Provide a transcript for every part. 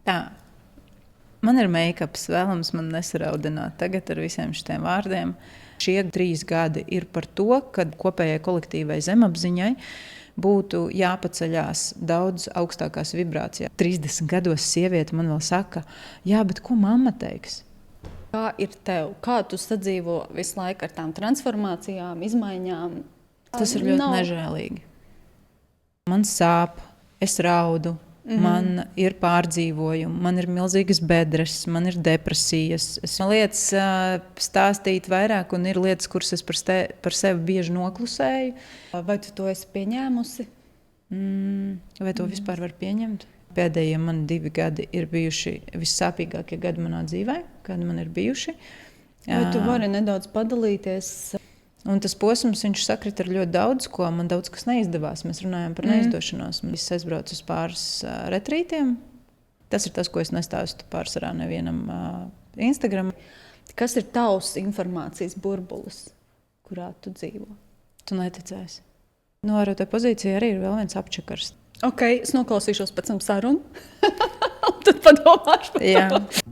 Tā. Man ir make-ups, vēlams man nesaraudināt tagad ar visiem šiem vārdiem. Šie 3 gadi ir par to, ka kopējai kolektīvai zemapziņai būtu jāpaceļās daudz augstākās vibrācijās. 30 gados sieviete man vēl saka, jā, bet ko mamma teiks? Kā ir tev? Kā tu sadzīvo visu laiku ar tām transformācijām, izmaiņām? Tas ir ļoti nežēlīgi. Man sāp, es raudu. Man ir pārdzīvojumi, man ir milzīgas bedres, man ir depresijas. Es man lietas stāstīt vairāk, un ir lietas, kuras es par sevi bieži noklusēju. Vai tu to esi pieņēmusi? Vai to vispār var pieņemt? Pēdējie man 2 gadi ir bijuši vissāpīgākie gadi manā dzīvē, kādi man ir bijuši. Vai tu vari nedaudz padalīties? Un tas posms, viņš sakrita ar ļoti daudz ko. Man daudz kas neizdevās. Mēs runājam par neizdošanos. Es aizbraucu uz pāris retrītiem. Tas ir tas, ko es nestāstu pārsvarā nevienam Instagram. Kas ir tavs informācijas burbulis, kurā tu dzīvo? Tu neticēsi. Novērotāja pozīcija arī ir vēl viens apčakars. Ok, es noklausīšos pēc tam sarunu. Tad padomāšu par to.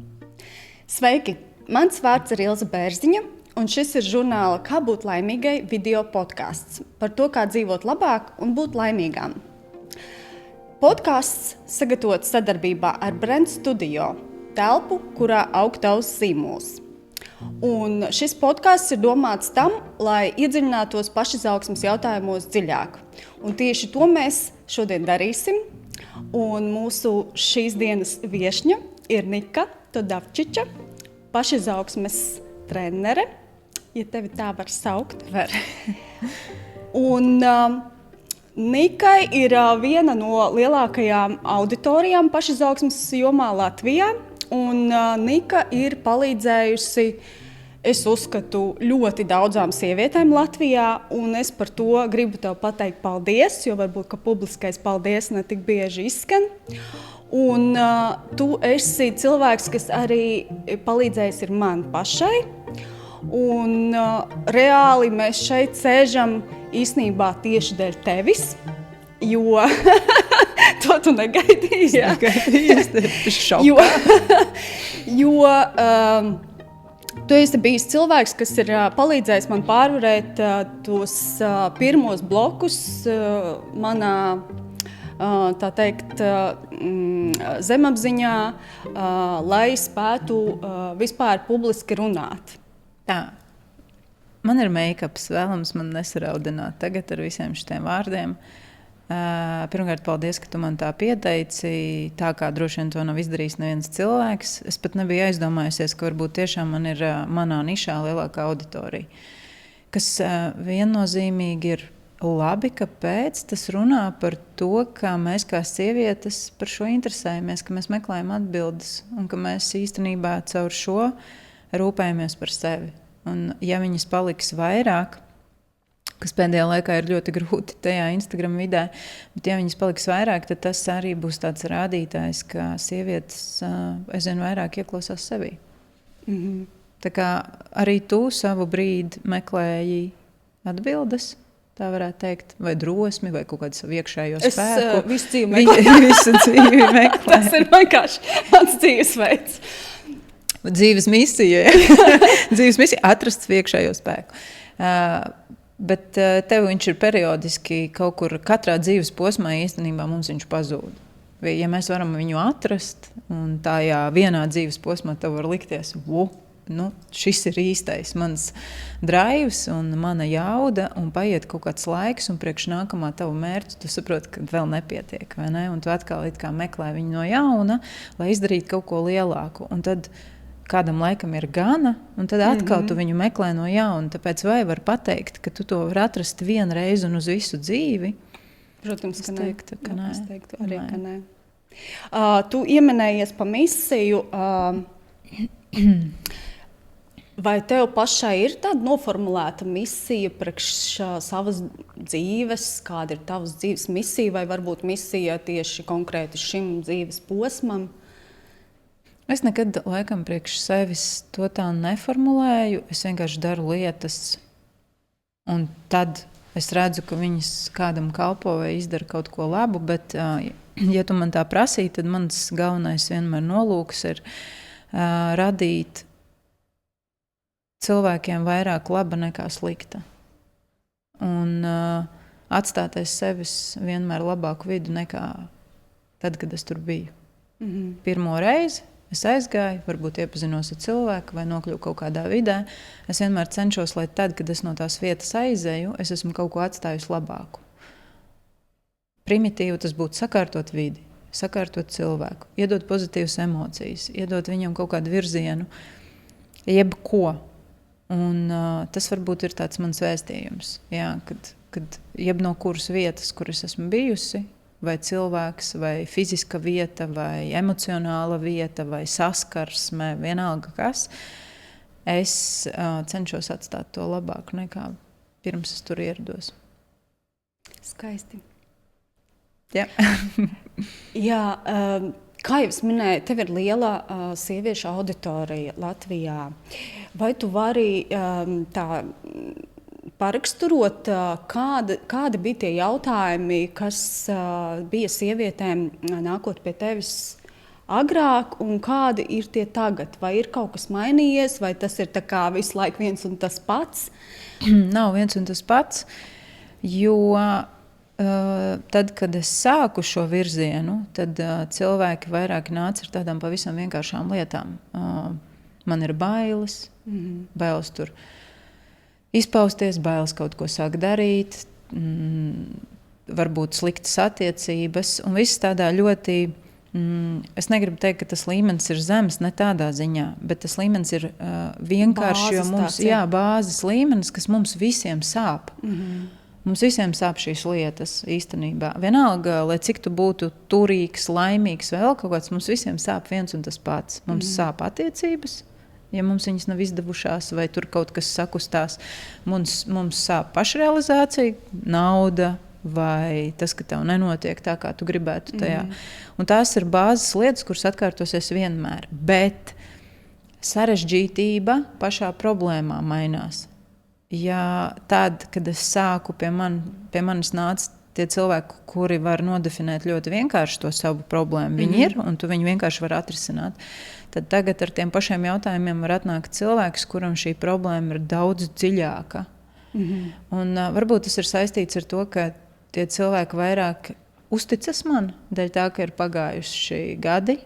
Sveiki! Mans vārds ir Ilze Bērziņa. Un šis ir žurnāla Kā būt laimīgai video podcasts par to, kā dzīvot labāk un būt laimīgām. Podcasts sagatavots sadarbībā ar Brand Studio, telpu, kurā aug tavs zīmols. Un šis podcasts ir domāts tam, lai iedziļinātos pašizaugsmes jautājumos dziļāk. Un tieši to mēs šodien darīsim. Un mūsu šīs dienas viešņa ir Nika Todavčiča, pašizaugsmes trenere. Ja tevi tā var saukt, var. Un Nikai ir viena no lielākajām auditorijām pašizaugsmes jomā Latvijā. Un Nika ir palīdzējusi, es uzskatu, ļoti daudzām sievietēm Latvijā. Un es par to gribu tev pateikt paldies, jo varbūt, ka publiskais paldies ne tik bieži izskan. Un tu esi cilvēks, kas arī palīdzējis ir man pašai. Un reāli mēs šeit sēžam īstenībā tieši dēļ tevis, jo to tu negaidīji. Jā, es biju šokā. Jo tu esi bijis cilvēks, kas ir palīdzējis man pārvarēt tos pirmos blokus manā, tā teikt, zemapziņā, lai spētu vispār publiski runāt. Tā. Man ir make-ups, vēlams man nesaraudināt tagad ar visiem šiem vārdiem. Pirmkārt, paldies, ka tu man tā pieteici, tā kā droši vien to nav izdarījis neviens cilvēks. Es pat nebiju aizdomājusies, ka varbūt tiešām man ir manā nišā lielākā auditorija. Kas viennozīmīgi ir labi, kāpēc tas runā par to, kā mēs kā sievietes par šo interesējamies, ka mēs meklējam atbildes un ka mēs īstenībā caur šo rūpējamies par sevi. Un ja viņas paliks vairāk, kas pēdējā laikā ir ļoti grūti tajā Instagram vidē, bet ja viņas paliks vairāk, tad tas arī būs tāds rādītājs, ka sievietes aizvien vairāk ieklausās sevī. Tā kā arī tu savu brīdi meklēji atbildes, tā varētu teikt, vai drosmi, vai kaut kādu savu iekšējo spēku. Es visu dzīvi meklēju. Visu dzīvi meklēju. Tas ir vienkārši mans dzīvesveids. Dzīves misija, dzīves misija atrast iekšējo spēku. Bet tev viņš ir periodiski kaut kur katrā dzīves posmā īstenībā mums viņš pazūd. Ja mēs varam viņu atrast, un tajā vienā dzīves posmā tev var likties, šis ir īstais mans draivs un mana jauda, un paiet kaut kāds laiks, un priekš nākamā tavu mērķu tu saproti, ka vēl nepietiek, vai ne? Un tu atkal it kā meklē viņu no jauna, lai izdarītu kaut ko lielāku. Un tad kādam laikam ir gana, un tad atkal tu viņu meklē no jauna. Tāpēc vai var pateikt, ka tu to var atrast vienreiz un uz visu dzīvi? Protams, ka nē. Es teiktu arī, ka nē. Tu ieminējies pa misiju. Vai tev pašai ir tāda noformulēta misija priekš savas dzīves? Kāda ir tavas dzīves misija, vai varbūt misija tieši konkrēti šim dzīves posmam? Es nekad laikam priekš sevis to tā neformulēju. Es vienkārši daru lietas, un tad es redzu, ka viņas kādam kalpo vai izdara kaut ko labu, bet, ja tu man tā prasīji, tad mans galvenais vienmēr nolūks ir radīt cilvēkiem vairāk laba nekā slikta. Un atstāties sevis vienmēr labāku vidu nekā tad, kad es tur biju. Pirmo reizi es aizgāju, varbūt iepazinos ar cilvēku vai nokļuvu kaut kādā vidē. Es vienmēr cenšos, lai tad, kad es no tās vietas aizēju, es esmu kaut ko atstājusi labāku. Primitīvi tas būtu sakārtot vidi, sakārtot cilvēku, iedot pozitīvas emocijas, iedot viņam kaut kādu virzienu, jebko. Un tas varbūt ir tāds mans vēstījums, jā, kad jebno kuras vietas, kur es esmu bijusi, vai cilvēks, vai fiziska vieta, vai emocionāla vieta, vai saskarsme, vienalga kas, es cenšos atstāt to labāku nekā pirms es tur ierados. Skaisti. Jā. Jā, kā jau es minēju, tev ir liela sieviešu auditorija Latvijā. Vai tu vari tā paraksturot, kādi bija tie jautājumi, kas bija sievietēm nākot pie tevis agrāk, un kādi ir tie tagad? Vai ir kaut kas mainījies, vai tas ir tā kā visu laiku viens un tas pats? Nav viens un tas pats, jo tad, kad es sāku šo virzienu, tad cilvēki vairāk nāca ar tādām pavisam vienkāršām lietām. Man ir bailes, bailes tur izpausties, bailes kaut ko sāk darīt, varbūt sliktas attiecības, un viss tādā ļoti, es negribu teikt, ka tas līmenis ir zems, ne tādā ziņā, bet tas līmenis ir vienkārši, jo mums, bāzes līmenis, kas mums visiem sāp. Mums visiem sāp šīs lietas īstenībā. Vienalga, lai cik tu būtu turīgs, laimīgs, vēl kaut kāds, mums visiem sāp viens un tas pats. Mums sāp attiecības, ja mums viņas nav izdevušās, vai tur kaut kas sakustās. Mums sāp pašrealizācija, nauda, vai tas, ka tev nenotiek tā, kā tu gribētu tajā. Un tās ir bāzes lietas, kuras atkārtosies vienmēr. Bet sarežģītība pašā problēmā mainās. Ja tad, kad es sāku, pie manis nāca tie cilvēki, kuri var nodefinēt ļoti vienkārši to savu problēmu, viņi ir, un tu viņu vienkārši var atrisināt, tad tagad ar tiem pašiem jautājumiem var atnākt cilvēks, kuram šī problēma ir daudz dziļāka. Un varbūt tas ir saistīts ar to, ka tie cilvēki vairāk uzticas man, dēļ tā, ka ir pagājuši gadi,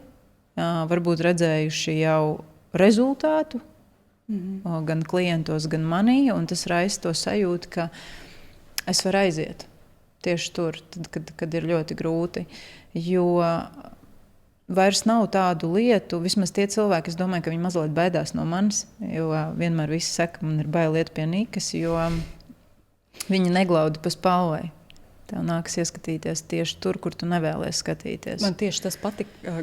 varbūt redzējuši jau rezultātu, gan klientos, gan manī, un tas raisa to sajūtu, ka es varu aiziet tieši tur, tad, kad ir ļoti grūti. Jo vairs nav tādu lietu, vismaz tie cilvēki, es domāju, ka viņi mazliet baidās no manis, jo vienmēr visi saka, man ir bail iet pie Nikas, jo viņi neglauda pa spalvai. Tev nākas ieskatīties tieši tur, kur tu nevēlies skatīties. Man tieši tas patika.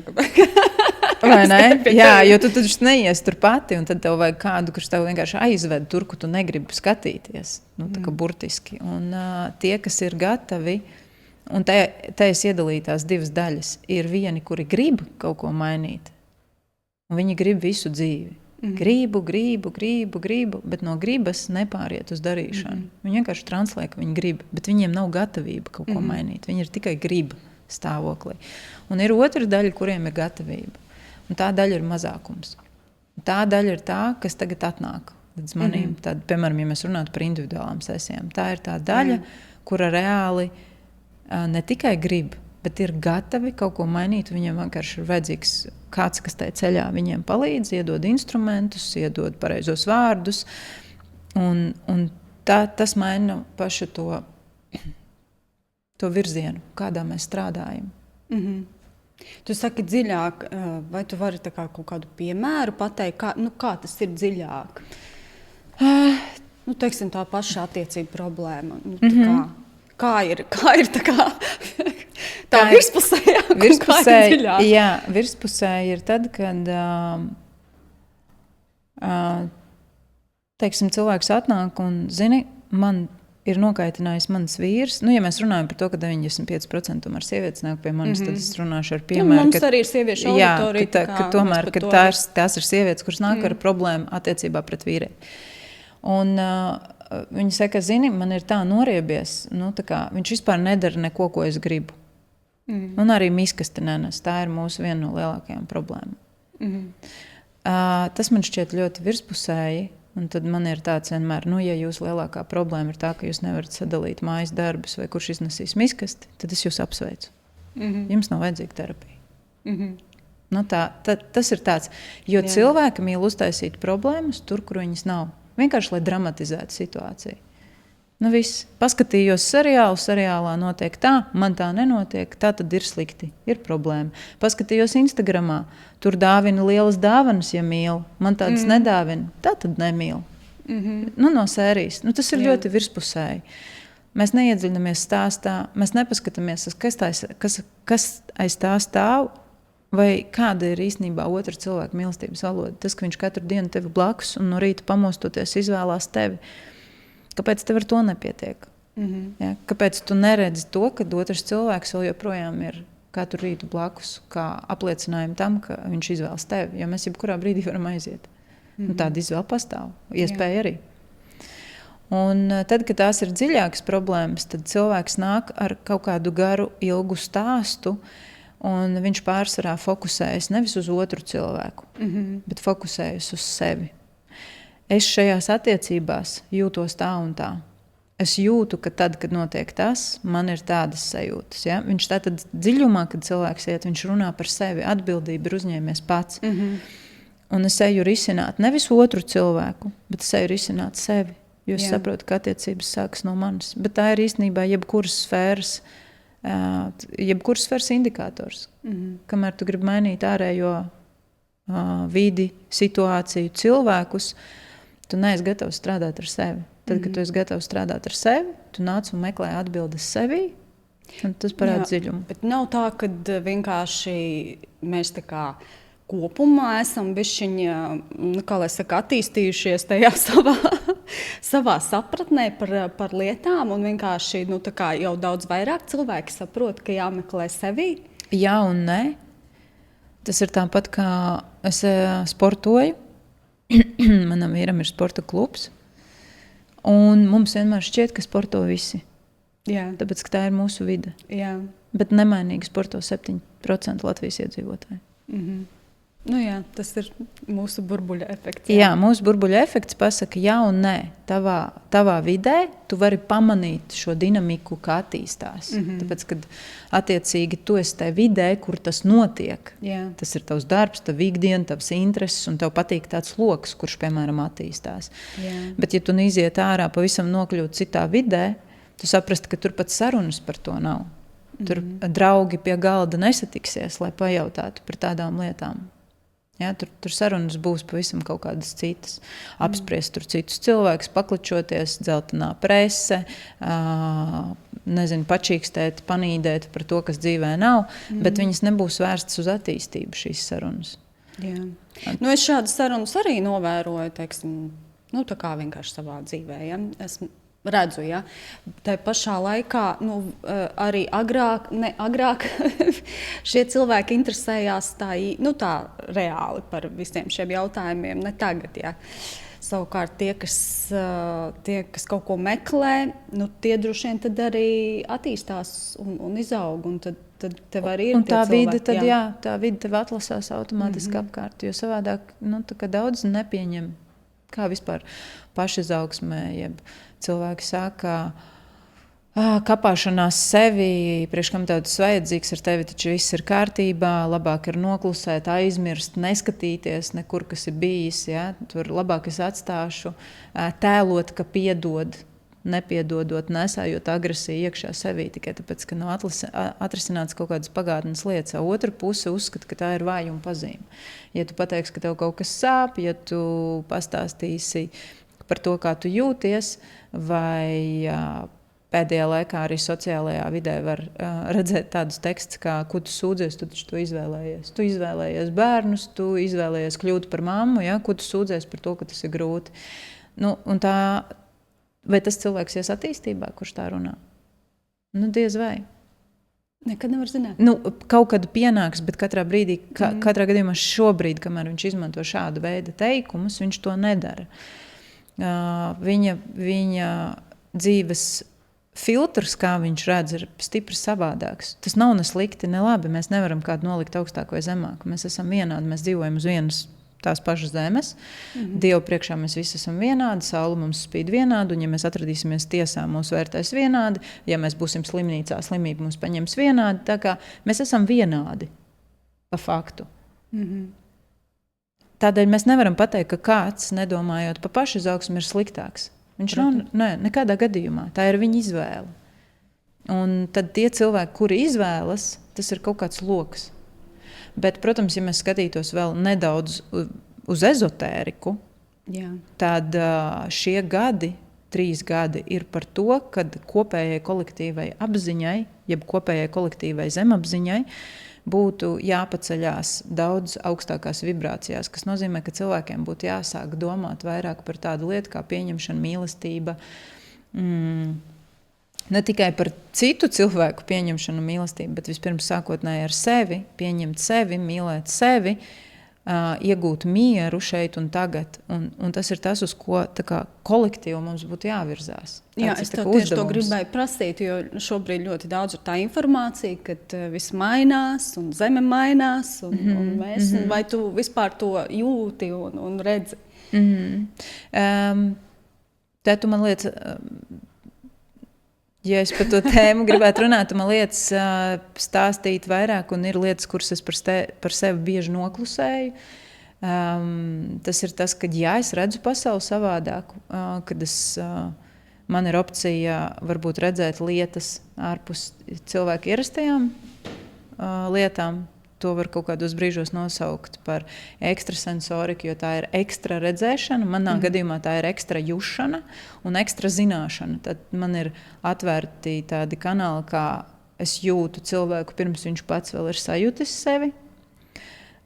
Vai ne? Jā, jo tu taču neies tur pati, un tad tev vajag kādu, kurš tev vienkārši aizved tur, kur tu negribi skatīties. Tā kā burtiski. Un tie, kas ir gatavi, un te es iedalīju tās divas daļas, ir vieni, kuri grib kaut ko mainīt, un viņi grib visu dzīvi. Gribu, bet no gribas nepāriet uz darīšanu. Viņi vienkārši translē, ka viņi grib, bet viņiem nav gatavība kaut ko mainīt. Viņi ir tikai griba stāvoklī. Un ir otra daļa, kuriem ir gatavība. Un tā daļa ir mazākums. Tā daļa ir tā, kas tagad atnāk līdz manīm. Tad, piemēram, ja mēs runātu par individuālām sesijām, tā ir tā daļa, kura reāli ne tikai grib, bet ir gatavi kaut ko mainīt. Viņiem vienkārši ir vajadzīgs kāds, kas tajā ceļā viņiem palīdz, iedod instrumentus, iedod pareizos vārdus. Un tas maina pašu to virzienu, kādā mēs strādājam. Tu saki dziļāk, vai tu vari kaut kādu piemēru pateikt, kā tas ir dziļāk? Teiksim, tā paša attiecība problēma. Kā ir tā virspusējā? Jā, virspusē ir tad, kad teiksim, cilvēks atnāk un zini, man ir nokaitinājis mans vīrs. Ja mēs runājam par to, ka 95% tomēr sievietes nāk pie manis, tad es runāšu ar piemēru. Mums arī ir sieviešu auditorija. Ka tomēr, tās ir sievietes, kuras nāk ar problēmu attiecībā pret vīrieti. Un viņa saka, zini, man ir tā noriebies, tā kā viņš vispār nedara neko, ko es gribu. Un arī miskasti nenes. Tā ir mūsu viena no lielākajām problēmām. Tas man šķiet ļoti virspusēji. Un tad man ir tāds vienmēr, ja jūsu lielākā problēma ir tā, ka jūs nevarat sadalīt mājas darbus vai kurš iznesīs miskasti, tad es jūs apsveicu. Jums nav vajadzīga terapija. Tas ir tāds, jo cilvēki mīl uztaisīt problēmas tur, kur viņas nav. Vienkārši, lai dramatizētu situāciju. Viss. Paskatījos seriālā notiek tā, man tā nenotiek, tā tad ir slikti, ir problēma. Paskatījos Instagramā, tur dāvina lielas dāvanas, ja mīl, man tādas nedāvina, tā tad nemīl. No sērijas. Tas ir ļoti virspusēji. Mēs neiedziļinamies stāstā, mēs nepaskatāmies, kas aiz tā stāv, vai kāda ir īstenībā otra cilvēka mīlestības valoda. Tas, ka viņš katru dienu tevi blakus un no rīta pamostoties izvēlās tevi. Kāpēc tev ar to nepietiek? Ja? Kāpēc tu neredzi to, ka otrs cilvēks vēl joprojām ir katru rītu blakus, kā apliecinājumu tam, ka viņš izvēlas tevi? Jo mēs jebkurā brīdī varam aiziet. Tāda izvēle pastāv. Iespēja arī. Un tad, kad tās ir dziļākas problēmas, tad cilvēks nāk ar kaut kādu garu, ilgu stāstu, un viņš pārsvarā fokusējas nevis uz otru cilvēku, bet fokusējas uz sevi. Es šajās attiecībās jūtos tā un tā. Es jūtu, ka tad, kad notiek tas, man ir tādas sajūtas. Ja? Viņš tātad dziļumā, kad cilvēks iet, viņš runā par sevi, atbildību ir uzņēmies pats. Un es eju risināt nevis otru cilvēku, bet es eju risināt sevi. Jo es saprotu, ka attiecības sākas no manis. Bet tā ir īstenībā jebkuras sfēras indikators. Kamēr tu gribi mainīt ārējo vidi, situāciju, cilvēkus, tu neesi gatavs strādāt ar sevi. Tad, kad tu esi gatavs strādāt ar sevi, tu nāc un meklē atbildes sevī, un tas parāda dziļumu. Bet nav tā, ka vienkārši mēs tā kā kopumā esam bišķiņa, attīstījušies tajā savā sapratnē par lietām, un vienkārši tā kā jau daudz vairāk cilvēki saprot, ka jāmeklē sevī. Jā un nē. Tas ir tāpat, kā es sportoju. Manam vīram ir sporta klubs, un mums vienmēr šķiet, ka sporto visi. Jā. Tāpēc, ka tā ir mūsu vide. Jā. Bet nemainīgi sporto 7% Latvijas iedzīvotāji. Tas ir mūsu burbuļa efekts. Jā, mūsu burbuļa efekts pasaka jā un nē. Tavā vidē tu vari pamanīt šo dinamiku, kā attīstās. Tāpēc, kad attiecīgi tu esi tajā vidē, kur tas notiek, tas ir tavs darbs, tava ikdiena, tavs intereses, un tev patīk tāds loks, kurš, piemēram, attīstās. Jā. Bet, ja tu neiziet ārā, pavisam nokļūt citā vidē, tu saprast, ka tur pat sarunas par to nav. Tur draugi pie galda nesatiksies, lai pajautātu par tādām lietām. Ja, tur sarunas būs pavisam kaut kādas citas. Apspriest tur citus cilvēkus, paklačoties, dzeltenā prese, pačīkstēt, panīdēt par to, kas dzīvē nav, bet viņas nebūs vērstas uz attīstību šīs sarunas. Jā. Es šādas sarunas arī novēroju, tā kā vienkārši savā dzīvē. Ja? Esmu redzu, ja. Tā pašā laikā arī agrāk šie cilvēki interesējās tā reāli par visiem šiem jautājumiem, ne tagad. Ja. Savukārt tie, kas kaut ko meklē, tie droši vien tad arī attīstās un izaug. Un tad tev arī ir tā cilvēki. Vide, tā vide tev atlasās automātiski apkārt, jo savādāk daudz nepieņem. Kā vispār pašizaugsmē, jeb cilvēki saka, kapāšanās sevi, priekš kam tev tas vajadzīgs, ar tevi taču viss ir kārtībā, labāk ir noklusēt, aizmirst, neskatīties nekur, kas ir bijis, ja? Tur labāk es atstāšu, tēlot, ka piedod, nepiedodot, nesājot agresiju iekšā sevī, tikai tāpēc, ka nav atrisināts kaut kādas pagātnes lietas. Otra puse uzskata, ka tā ir vājuma pazīme. Ja tu pateiksi, ka tev kaut kas sāp, ja tu pastāstīsi par to, kā tu jūties, vai pēdējā laikā arī sociālajā vidē var redzēt tādus tekstus, kā, ko tu sūdzies, tu taču to izvēlējies. Tu izvēlējies bērnus, tu izvēlējies kļūt par mammu, ja? Ko tu sūdzies par to, ka tas ir grūti. Un tā, vai tas cilvēks ies attīstībā, kurš tā runā? Diez vai. Nekad nevar zināt. Kaut kad pienāks, bet katrā brīdī, katrā gadījumā šobrīd, kamēr viņš izmanto šādu veidu teikumus, viņš to nedara. viņa dzīves filtrs, kā viņš redz, ir stipri savādāks. Tas nav ne slikti, ne labi. Mēs nevaram kādu nolikt augstāk vai zemāk. Mēs esam vienādi, mēs dzīvojam uz vienas tās pašas zemes. Dievu priekšā mēs visi esam vienādi, saule mums spīd vienādi, un ja mēs atradīsimies tiesā, mūs vērtēs vienādi, ja mēs būsim slimnīcā, slimība mums paņems vienādi. Tā kā mēs esam vienādi pa faktu. Tādēļ mēs nevaram pateikt, ka kāds, nedomājot pa pašizaugsmi, ir sliktāks. Viņš nav nekādā gadījumā. Tā ir viņa izvēle. Un tad tie cilvēki, kuri izvēlas, tas ir kaut kāds loks. Bet, protams, ja mēs skatītos vēl nedaudz uz ezotēriku, tad šie 3 gadi ir par to, kad kopējai kolektīvai apziņai, jeb kopējai kolektīvai zemapziņai, būtu jāpaceļās daudz augstākās vibrācijās, kas nozīmē, ka cilvēkiem būtu jāsāk domāt vairāk par tādu lietu kā pieņemšana, mīlestība. Ne tikai par citu cilvēku pieņemšanu un mīlestību, bet vispirms sākotnēji ar sevi, pieņemt sevi, mīlēt sevi, iegūt mieru šeit un tagad. Un tas ir tas, uz ko kolektīvi mums būtu jāvirzās. Jā, es tieši to gribēju prasīt, jo šobrīd ļoti daudz ir tā informācija, kad viss mainās un zeme mainās, un mēs, vai tu vispār to jūti un redzi? Te tu man lietas, ja es par to tēmu gribētu runāt, tu man lietas stāstīt vairāk, un ir lietas, kuras es par sevi bieži noklusēju. Tas ir tas, ka es redzu pasauli savādāku, kad man ir opcija varbūt redzēt lietas ārpus cilvēku ierastajām lietām. To var kaut kādos brīžos nosaukt par ekstrasensoriku, jo tā ir ekstra redzēšana. Manā gadījumā tā ir ekstra jušana un ekstra zināšana. Tad man ir atvērti tādi kanāli, kā es jūtu cilvēku pirms viņš pats vēl ir sajūtis sevi.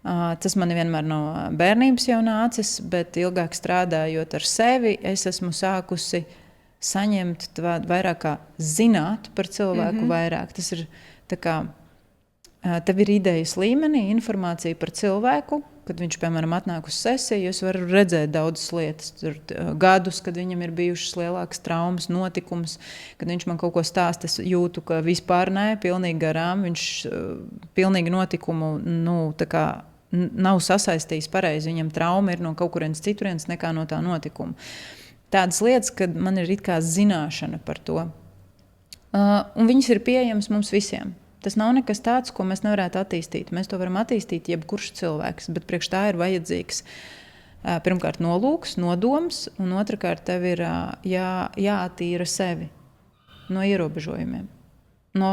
Tas man vienmēr no bērnības jau nācis, bet ilgāk strādājot ar sevi, es esmu sākusi saņemt vairāk kā zināt par cilvēku vairāk. Tas ir tā kā tev ir idejas līmenī, informācija par cilvēku, kad viņš, piemēram, atnāk uz sesiju, es varu redzēt daudzas lietas. Tur gadus, kad viņam ir bijušas lielākas traumas, notikums, kad viņš man kaut ko stāsta, es jūtu, ka vispār pilnīgi garām, viņš pilnīgi notikumu, tā kā nav sasaistījis pareizi, viņam trauma ir no kaut kurienes citurienes nekā no tā notikuma. Tādas lietas, kad man ir it kā zināšana par to. Un viņas ir pieejamas mums visiem. Tas nav nekas tāds, ko mēs nevarētu attīstīt. Mēs to varam attīstīt jebkurš cilvēks, bet priekš tā ir vajadzīgs pirmkārt nolūks, nodoms, un otrkārt tev ir jāattīra sevi no ierobežojumiem, no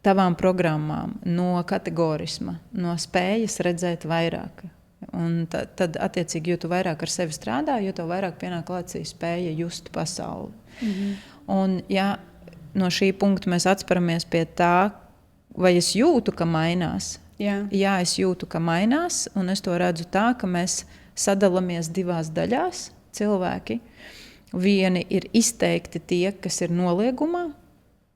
tavām programmām, no kategorisma, no spējas redzēt vairāk. Un tad attiecīgi, jo tu vairāk ar sevi strādā, jo tev vairāk pienāk klāt spēja just pasauli. Un no šī punkta mēs atsparamies pie tā, vai es jūtu, ka mainās. Jā, es jūtu, ka mainās, un es to redzu tā, ka mēs sadalamies 2 daļās cilvēki. Vieni ir izteikti tie, kas ir noliegumā,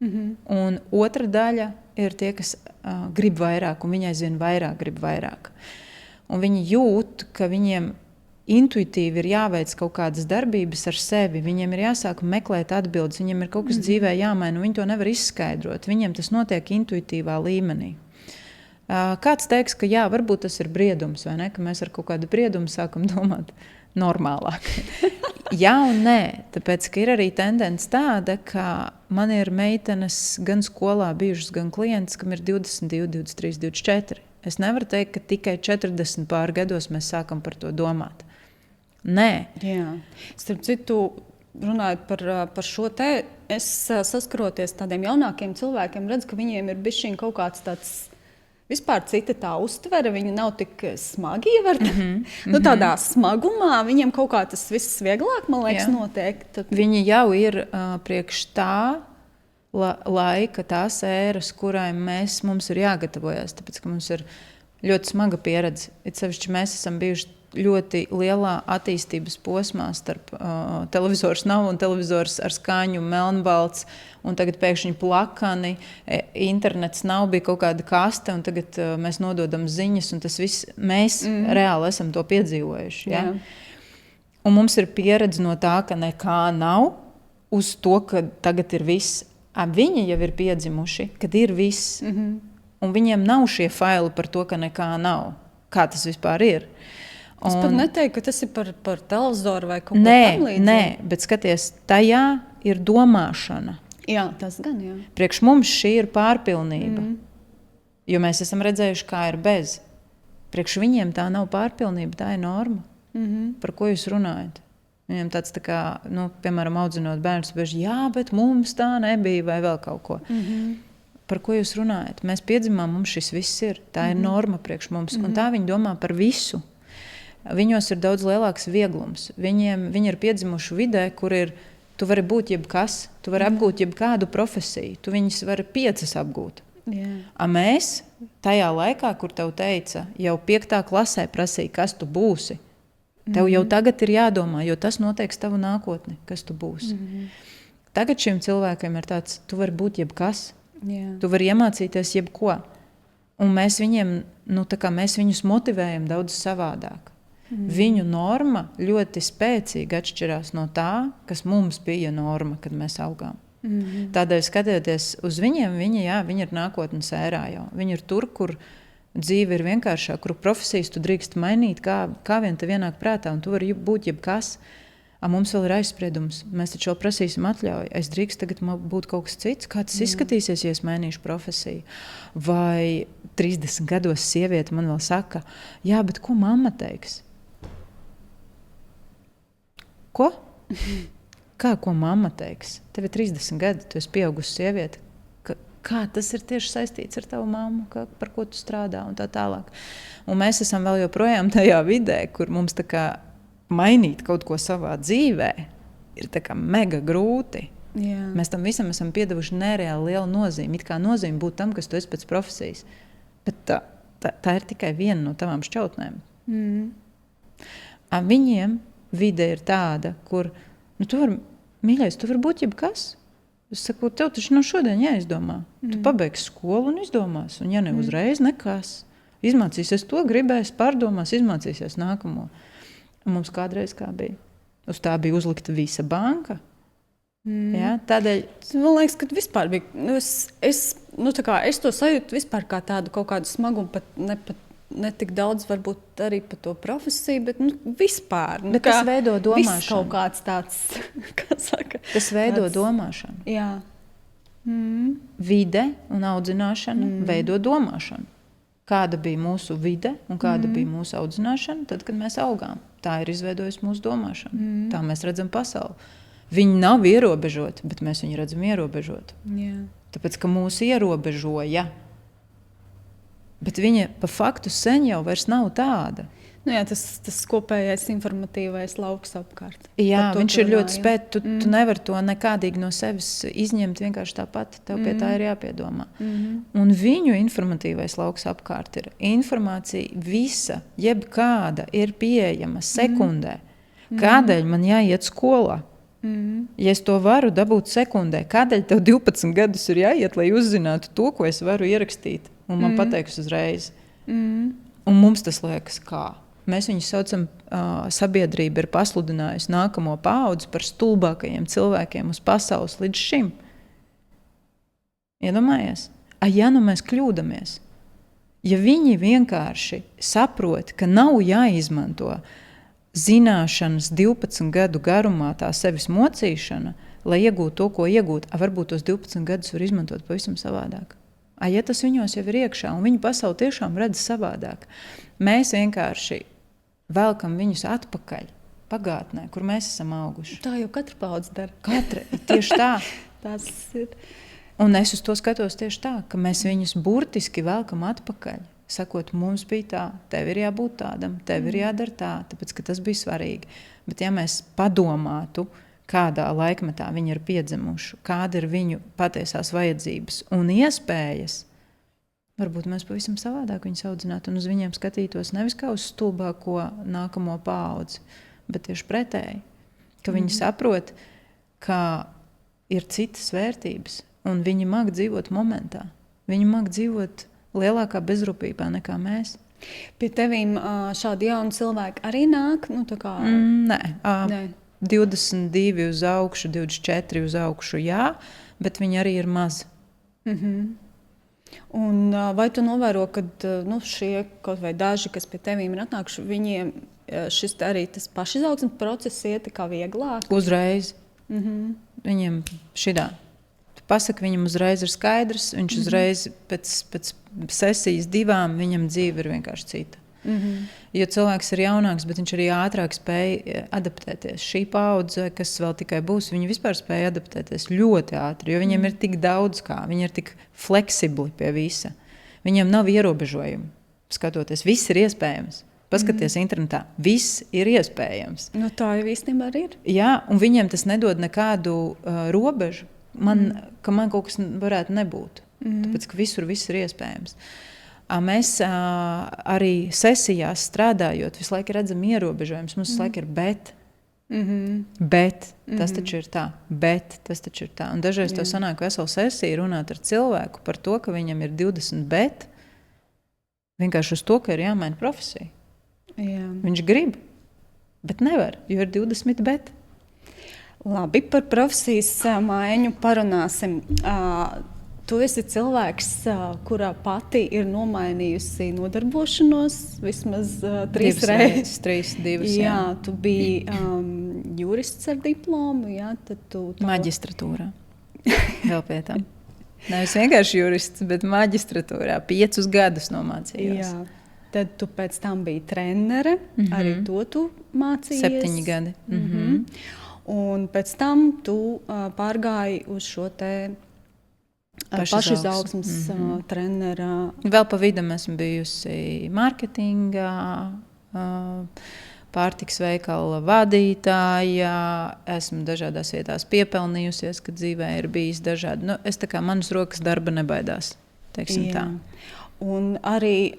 un otra daļa ir tie, kas grib vairāk, un viņi aizvien vairāk grib vairāk. Un viņi jūt, ka viņiem intuitīvi ir jāveic kaut kādas darbības ar sevi, viņiem ir jāsāk meklēt atbildes, viņiem ir kaut kas dzīvē jāmaina, viņi to nevar izskaidrot, viņiem tas notiek intuitīvā līmenī. Kāds teiks, ka jā, varbūt tas ir briedums, vai ne, ka mēs ar kaut kādu briedumu sākam domāt normālāk. Jā un nē, tāpēc, ka ir arī tendence tāda, ka man ir meitenes gan skolā bijušas, gan klients, kam ir 22, 23, 24. Es nevaru teikt, ka tikai 40 pār gados mēs sākam par to domāt. Nē. Jā. Starp citu, runājot par šo te, es saskaroties tādiem jaunākiem cilvēkiem, redzu, ka viņiem ir bišķiņ kaut kāds tāds vispār cita tā uztvere, viņi nav tik smagi ieverta. Tādā smagumā viņiem kaut kā tas viss vieglāk, man liekas, notiek. Tad... Viņi jau ir priekš tā laika, tās ēras, kurai mums ir jāgatavojas, tāpēc, ka mums ir ļoti smaga pieredze. It sevišķi mēs esam bijuši ļoti lielā attīstības posmā starp televizors nav un televizors ar skaņu melnbalts, un tagad pēkšņi plakani, internets nav, bija kaut kāda kaste, un tagad mēs nododam ziņas, un tas viss, mēs reāli esam to piedzīvojuši. Ja? Un mums ir pieredze no tā, ka nekā nav, uz to, ka tagad ir viss. Viņi jau ir piedzimuši, kad ir viss. Un viņiem nav šie faili par to, ka nekā nav. Kā tas vispār ir? Es pat neteiktu, ka tas ir par televizoru vai kaut ko tamlīdzīgu. Nē, bet skaties, tajā ir domāšana. Jā, tas gan, jā. Priekš mums šī ir pārpilnība. Jo mēs esam redzējuši, kā ir bez. Priekš viņiem tā nav pārpilnība, tā ir norma. Par ko jūs runājat? Viņiem tāds tā kā, piemēram, audzinot bērnus, bieži, jā, bet mums tā nebija vai vēl kaut ko. Par ko jūs runājat? Mēs piedzimām, mums šis viss ir. Tā ir norma priekš mums. Un tā viņi domā par visu. Viņos ir daudz lielāks vieglums. Viņi ir piedzimuši vidē, kur ir, tu vari būt jebkas, tu vari apgūt jebkādu profesiju. Tu viņus vari 5 apgūt. Mēs tajā laikā, kur tev teica, jau 5. klasē prasīja, kas tu būsi, tev jau tagad ir jādomā, jo tas noteiks tavu nākotni, kas tu būsi. Tagad šiem cilvēkiem ir tāds, tu vari būt jebkas, tu vari iemācīties jebko. Un mēs viņiem, mēs viņus motivējam daudz savādāk. Viņu norma ļoti spēcīgi atšķirās no tā, kas mums bija norma, kad mēs augām. Tādēļ, skatoties uz viņiem, viņi ir nākotnes ērā jau. Viņi ir tur, kur dzīve ir vienkāršāka, kur profesijas tu drīkst mainīt, kā vien tev ienāk prātā, un tu vari būt jebkas. Mums vēl ir aizspriedums. Mēs taču vēl prasīsim atļauju. Es drīkst tagad būt kaut kas cits. Kā tas izskatīsies, ja es mainīšu profesiju? Vai 30 gados sieviete man vēl saka, jā, bet ko mamma teiks? Ko? Ko mamma teiks? Tev ir 30 gadi, tu esi pieaugusi sieviete. Kā tas ir tieši saistīts ar tavu mammu, par ko tu strādā un tā tālāk. Un mēs esam vēl joprojām tajā vidē, kur mums tā kā mainīt kaut ko savā dzīvē ir tā kā mega grūti. Jā. Mēs tam visam esam piedevuši nereāli lielu nozīmi. It kā nozīme būt tam, kas tu esi pēc profesijas. Bet tā ir tikai viena no tavām šķautnēm. Viņiem vide ir tāda, kur tu vari, mīļais, tu vari būt jebkas. Es saku, tev taču no šodien jāizdomā. Tu pabeigsi skolu un izdomās. Un ja ne uzreiz, nekas. Izmācīsies to, gribēs, pārdomās, izmācīsies nākamo. Un mums kādreiz kā bija. Uz tā bija uzlikta visa banka. Ja, tādēļ... Man liekas, ka vispār bija... Es to sajūtu vispār kā tādu kaut kādu smagumu, pat ne tik daudz varbūt arī par to profesiju, bet vispār. Bet tas veido domāšanu. Viss kaut kāds tāds, kā saka. Tas veido domāšanu. Jā. Vide un audzināšana veido domāšanu. Kāda bija mūsu vide un kāda bija mūsu audzināšana, tad, kad mēs augām. Tā ir izveidojusi mūsu domāšanu. Tā mēs redzam pasauli. Viņi nav ierobežoti, bet mēs viņu redzam ierobežoti. Jā. Tāpēc, ka mūs ierobežoja. Bet viņa pa faktu sen jau vairs nav tāda. Jā, tas kopējais informatīvais lauks apkārt. Jā, viņš ir ļoti spēcīgs. Tu nevari to nekādīgi no sevis izņemt vienkārši tāpat. Tev pie tā ir jāpiedomā. Un viņu informatīvais lauks apkārt ir informācija visa, jebkāda ir pieejama sekundē. Kādēļ man jāiet skolā? Ja es to varu dabūt sekundē, kādēļ tev 12 gadus ir jāiet, lai uzzinātu to, ko es varu ierakstīt? Un man pateiks uzreiz. Un mums tas liekas kā. Mēs viņus saucam, sabiedrība ir pasludinājusi nākamo paudzi par stulbākajiem cilvēkiem uz pasaules līdz šim. Iedomājies? Ja mēs kļūdamies, ja viņi vienkārši saprot, ka nav jāizmanto zināšanas 12 gadu garumā tā sevis mocīšana, lai iegūtu to, ko iegūt, varbūt tos 12 gadus var izmantot pavisam savādāk. Ja tas viņos jau ir iekšā, un viņi pasauli tiešām redz savādāk, mēs vienkārši velkam viņus atpakaļ pagātnē, kur mēs esam auguši. Tā jau katra paudze dara. Katra, tieši tā. Tas ir. Un es uz to skatos tieši tā, ka mēs viņus burtiski velkam atpakaļ. Sakot, mums bija tā, tev ir jābūt tādam, tev ir jādara tā, tāpēc, ka tas bija svarīgi. Bet ja mēs padomātu, kādā laikmetā viņi ir piedzimuši, kāda ir viņu patiesās vajadzības un iespējas, varbūt mēs pavisam savādāk viņus audzinātu un uz viņiem skatītos nevis kā uz stulbāko nākamo paudzi, bet tieši pretēji. Ka viņi saprot, ka ir citas vērtības un viņi māk dzīvot momentā. Viņi māk dzīvot lielākā bezrūpībā nekā mēs. Pie tevīm šādi jauni cilvēki arī nāk? Nu, tā kā... Nē. Nē. 22 uz augšu, 24 uz augšu, jā, bet viņi arī ir mazi. Un, vai tu novēro, ka šie kaut vai daži, kas pie tevīm ir atnākuši, viņiem šis arī tas pašizaugsmes process iet kā vieglāk? Uzreiz. Viņiem šidā. Tu pasaki, viņam uzreiz ir skaidrs, viņš uzreiz pēc sesijas 2 viņam dzīve ir vienkārši cita. Jo cilvēks ir jaunāks, bet viņš arī ātrāk spēja adaptēties. Šī paudze, kas vēl tikai būs, viņi vispār spēja adaptēties ļoti ātri, jo viņiem ir tik daudz kā, viņi ir tik fleksibli pie visa. Viņiem nav ierobežojumu. Skatoties, viss ir iespējams. Paskaties internetā, viss ir iespējams. Nu, tā jau īstenībā arī ir. Jā, un viņiem tas nedod nekādu robežu, ka man kaut kas varētu nebūt. Tāpēc, ka visur viss ir iespējams. Mēs arī sesijās strādājot, visu laiku redzam ierobežojumus. Mums visu laiku ir bet. Bet tas taču ir tā. Bet tas taču ir tā. Un dažreiz tev sanāk vesela sesija runāt ar cilvēku par to, ka viņam ir 20 bet. Vienkārši uz to, ka ir jāmaina profesija. Jā. Viņš grib, bet nevar, jo ir 20 bet. Labi, par profesijas maiņu parunāsim. Tu esi cilvēks, kurā pati ir nomainījusi nodarbošanos vismaz 3 reizes. 2. Jā, tu biji jurists ar diplomu, jā, tad tu... Maģistratūrā. Vēl pie tam. Nevis vienkārši jurists, bet maģistratūrā. 5 gadus nomācījos. Jā, tad tu pēc tam biji trenere, arī to tu mācījies. 7 gadi. Un pēc tam tu pārgāji uz šo te pašizaugsmes trenera. Vēl pa vidam esmu bijusi mārketingā, pārtikas veikala vadītāja. Esmu dažādās vietās piepelnījusies, kad dzīvē ir bijis dažādi. Es tā kā manas rokas darba nebaidās, teiksim tā. Un arī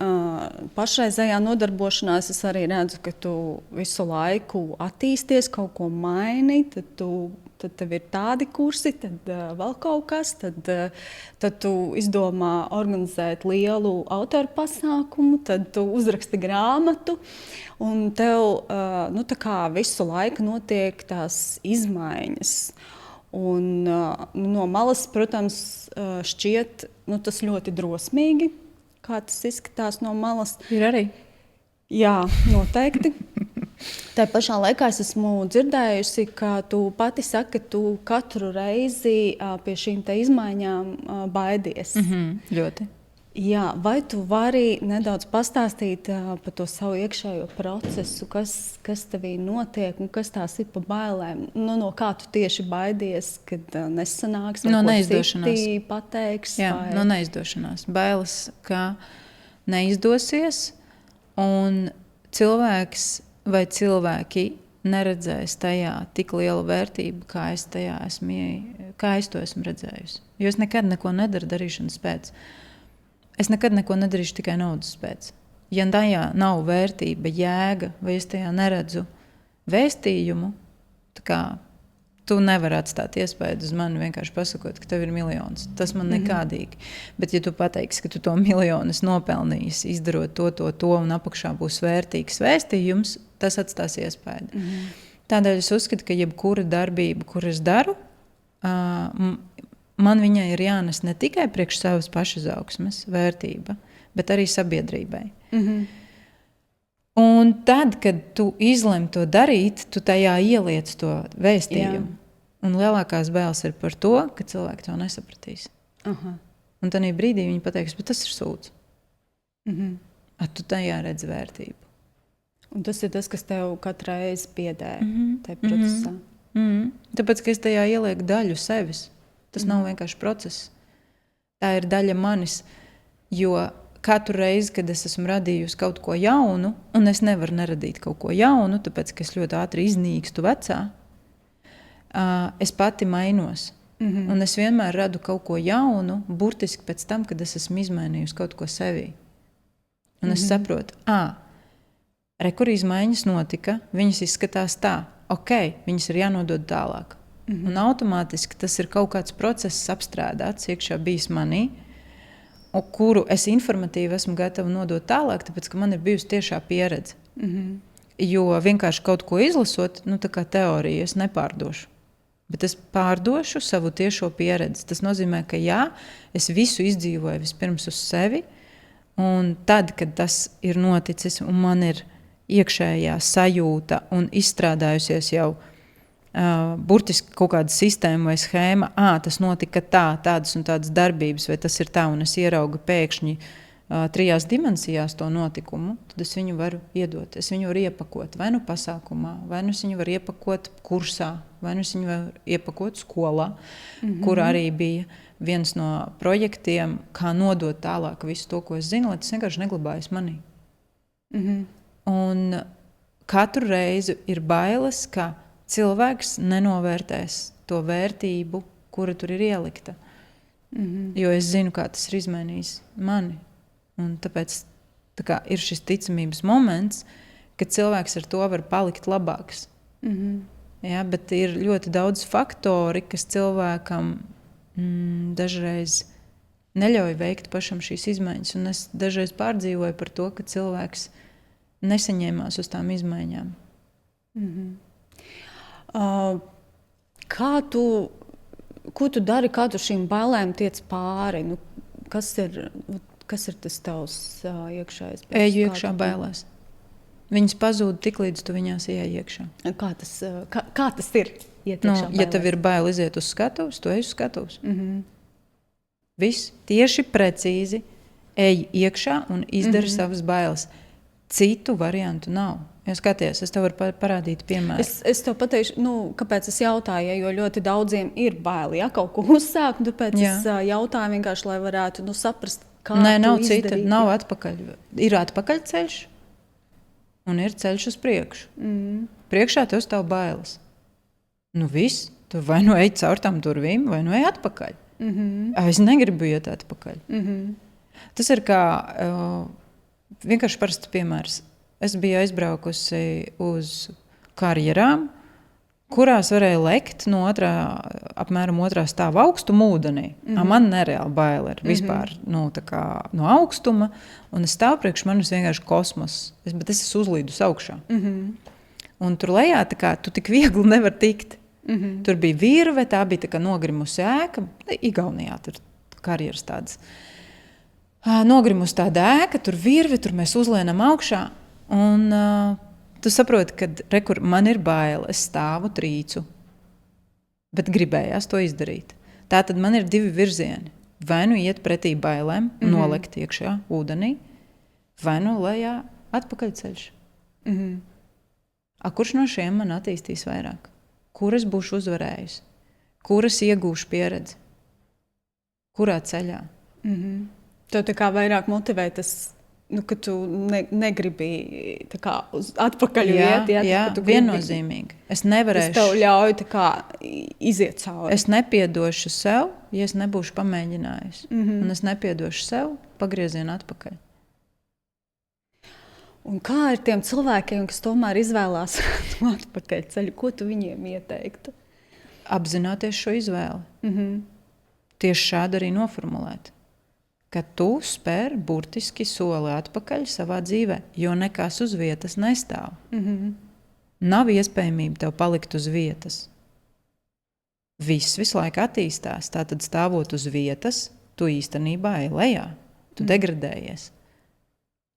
pašreizējā nodarbošanās es arī redzu, ka tu visu laiku attīsties, kaut ko maini, tad tev ir tādi kursi, tad vēl kaut kas, tad tu izdomā organizēt lielu autoru pasākumu, tad tu uzraksti grāmatu, un tev tā kā visu laiku notiek tās izmaiņas. Un no malas, protams, šķiet tas ļoti drosmīgi, kā tas izskatās no malas. Ir arī? Jā, noteikti. Tā pašā laikā es esmu dzirdējusi, ka tu pati saki, ka tu katru reizi pie šīm te izmaiņām baidies. Ļoti. Jā, vai tu vari nedaudz pastāstīt par to savu iekšējo procesu, kas tevī notiek un kas tās ir pa bailēm? No kā tu tieši baidies, kad nesanāks, vai no ko neizdošanās. citi pateiks? Jā, vai... no neizdošanās. Bailes, ka neizdosies, un cilvēks vai cilvēki neredzēs tajā tik lielu vērtību, kā es to esmu redzējusi. Jo es nekad neko nedaru darīšanas pēc. Es nekad neko nedarīšu tikai naudas pēc. Ja tajā nav vērtība, jēga, vai es tajā neredzu vēstījumu, tā kā tu nevari atstāt iespēju uz mani vienkārši pasakot, ka tev ir miljons. Tas man nekādīgi. Bet ja tu pateiksi, ka tu to miljonu nopelnīsi, izdarot to, un apakšā būs vērtīgs vēstījums, tas atstās iespēju. Tādēļ es uzskatu, ka jebkura darbība, kur es daru, man viņai ir jānes ne tikai priekš savas pašizaugsmes vērtība, bet arī sabiedrībai. Un tad, kad tu izlem to darīt, tu tajā ieliec to vēstījumu. Jā. Un lielākās bailes ir par to, ka cilvēki to nesapratīs. Un tādā brīdī viņi pateiks, bet tas ir sūds. Tu tajā redz vērtību. Un tas ir tas, kas tev katru reizi biedē tajā procesā. Tāpēc, ka es tajā ielieku daļu sevis. Tas nav vienkārši process. Tā ir daļa manis, jo katru reizi, kad es esmu radījusi kaut ko jaunu, un es nevaru neradīt kaut ko jaunu, tāpēc, ka es ļoti ātri iznīkstu vecā, es pati mainos. Un es vienmēr radu kaut ko jaunu, burtiski pēc tam, kad es esmu izmainījusi kaut ko sevī. Un es saprotu, kur izmaiņas notika, viņas izskatās tā, viņas ir jānodod tālāk. Un automātiski tas ir kaut kāds process apstrādāts, iekšā bijis manī. kuru es informatīvi esmu gatava nodot tālāk, tāpēc, ka man ir bijusi tiešā pieredze. Jo vienkārši kaut ko izlasot, tā kā teorija, es nepārdošu. Bet es pārdošu savu tiešo pieredzi. Tas nozīmē, ka jā, es visu izdzīvoju vispirms uz sevi, un tad, kad tas ir noticis, un man ir iekšējā sajūta un izstrādājusies jau burtiski kaut kāda sistēma vai schēma, tas notika tādas un tādas darbības, vai tas ir tā, un es ieraugu pēkšņi 3 dimensijās to notikumu, tad es viņu varu iedot. Es viņu varu iepakot vai nu pasākumā, vai nu es viņu varu iepakot kursā, vai nu es viņu varu iepakot skolā, kur arī bija viens no projektiem, kā nodot tālāk visu to, ko es zinu, lai tas vienkārši neglabājas manī. Un katru reizi ir bailes, ka cilvēks nenovērtēs to vērtību, kura tur ir ielikta. Jo es zinu, kā tas ir izmainījis mani. Un tāpēc ir šis ticamības moments, ka cilvēks ar to var palikt labāks. Ja, bet ir ļoti daudz faktori, kas cilvēkam dažreiz neļauj veikt pašam šīs izmaiņas. Un es dažreiz pārdzīvoju par to, ka cilvēks nesaņēmās uz tām izmaiņām. Ko tu dari, kā tu šīm bailēm tiec pāri? Kas ir tas tavs iekšējais? Eju iekšā bailēs. Viņas pazūd tik līdz tu viņās ieej iekšā. Kā tas ir? Ja tev ir bail iziet uz skatuves, tu ej uz skatuves. Viss tieši precīzi ej iekšā un izdari savas bailes. Citu variantu nav. Ja skaties, es tev varu parādīt piemēru. Es tev pateikšu, kāpēc es jautāju, jo ļoti daudziem ir baili, kaut ko uzsākt, tāpēc es jautāju vienkārši, lai varētu saprast, kā nav tu cita, izdarīt. nav atpakaļ. Ir atpakaļceļš un ir ceļš uz priekšu. Priekšā tev stāv bailes. Viss, tu vai nu ej caur tām durvīm, vai nu ej atpakaļ. Es negribu iet atpakaļ. Tas ir kā vienkārši parasts piemērs. Es biju aizbraukusi uz karjerām, kurās varēja lekt no apmēram 2. stāva augstuma ūdenī. Man nereāli baila ir vispār no augstuma, un es stāvu priekš manis vienkārši kosmos, bet es esmu uzlīdus augšā. Un tur lejā tu tik viegli nevar tikt. Tur bija virve, tā bija nogrimusi ēka, Igaunijā tur karjeras tādas. Nogrimusi tāda ēka, tur virve, tur mēs uzlienam augšā. Un tu saproti, ka man ir baila, es stāvu trīcu, bet gribējās to izdarīt. Tātad man ir 2 virzieni. Vai nu iet pretī bailēm, nolekt iekšā ūdenī, vai nu lejā atpakaļceļš. Kurš no šiem man attīstīs vairāk? Kur es būšu uzvarējusi? Kur es iegūšu pieredzi? Kurā ceļā? Tev tā kā vairāk motivē tas, ka tu negribi atpakaļ iet. Jā, viennozīmīgi. Es nevarēšu. Tas tev ļauj iziet cauri. Es nepiedošu sev, ja es nebūšu pamēģinājusi. Un es nepiedošu sev pagriezienu atpakaļ. Un kā ar tiem cilvēkiem, kas tomēr izvēlās atpakaļ ceļu? Ko tu viņiem ieteiktu? Apzināties šo izvēli. Tieši šādi arī noformulēt. Ka tu spēr burtiski soli atpakaļ savā dzīvē, jo nekas uz vietas nestāv. Nav iespējamība tev palikt uz vietas. Viss visu laiku attīstās, tātad stāvot uz vietas, tu īstenībā ej lejā, tu degradējies.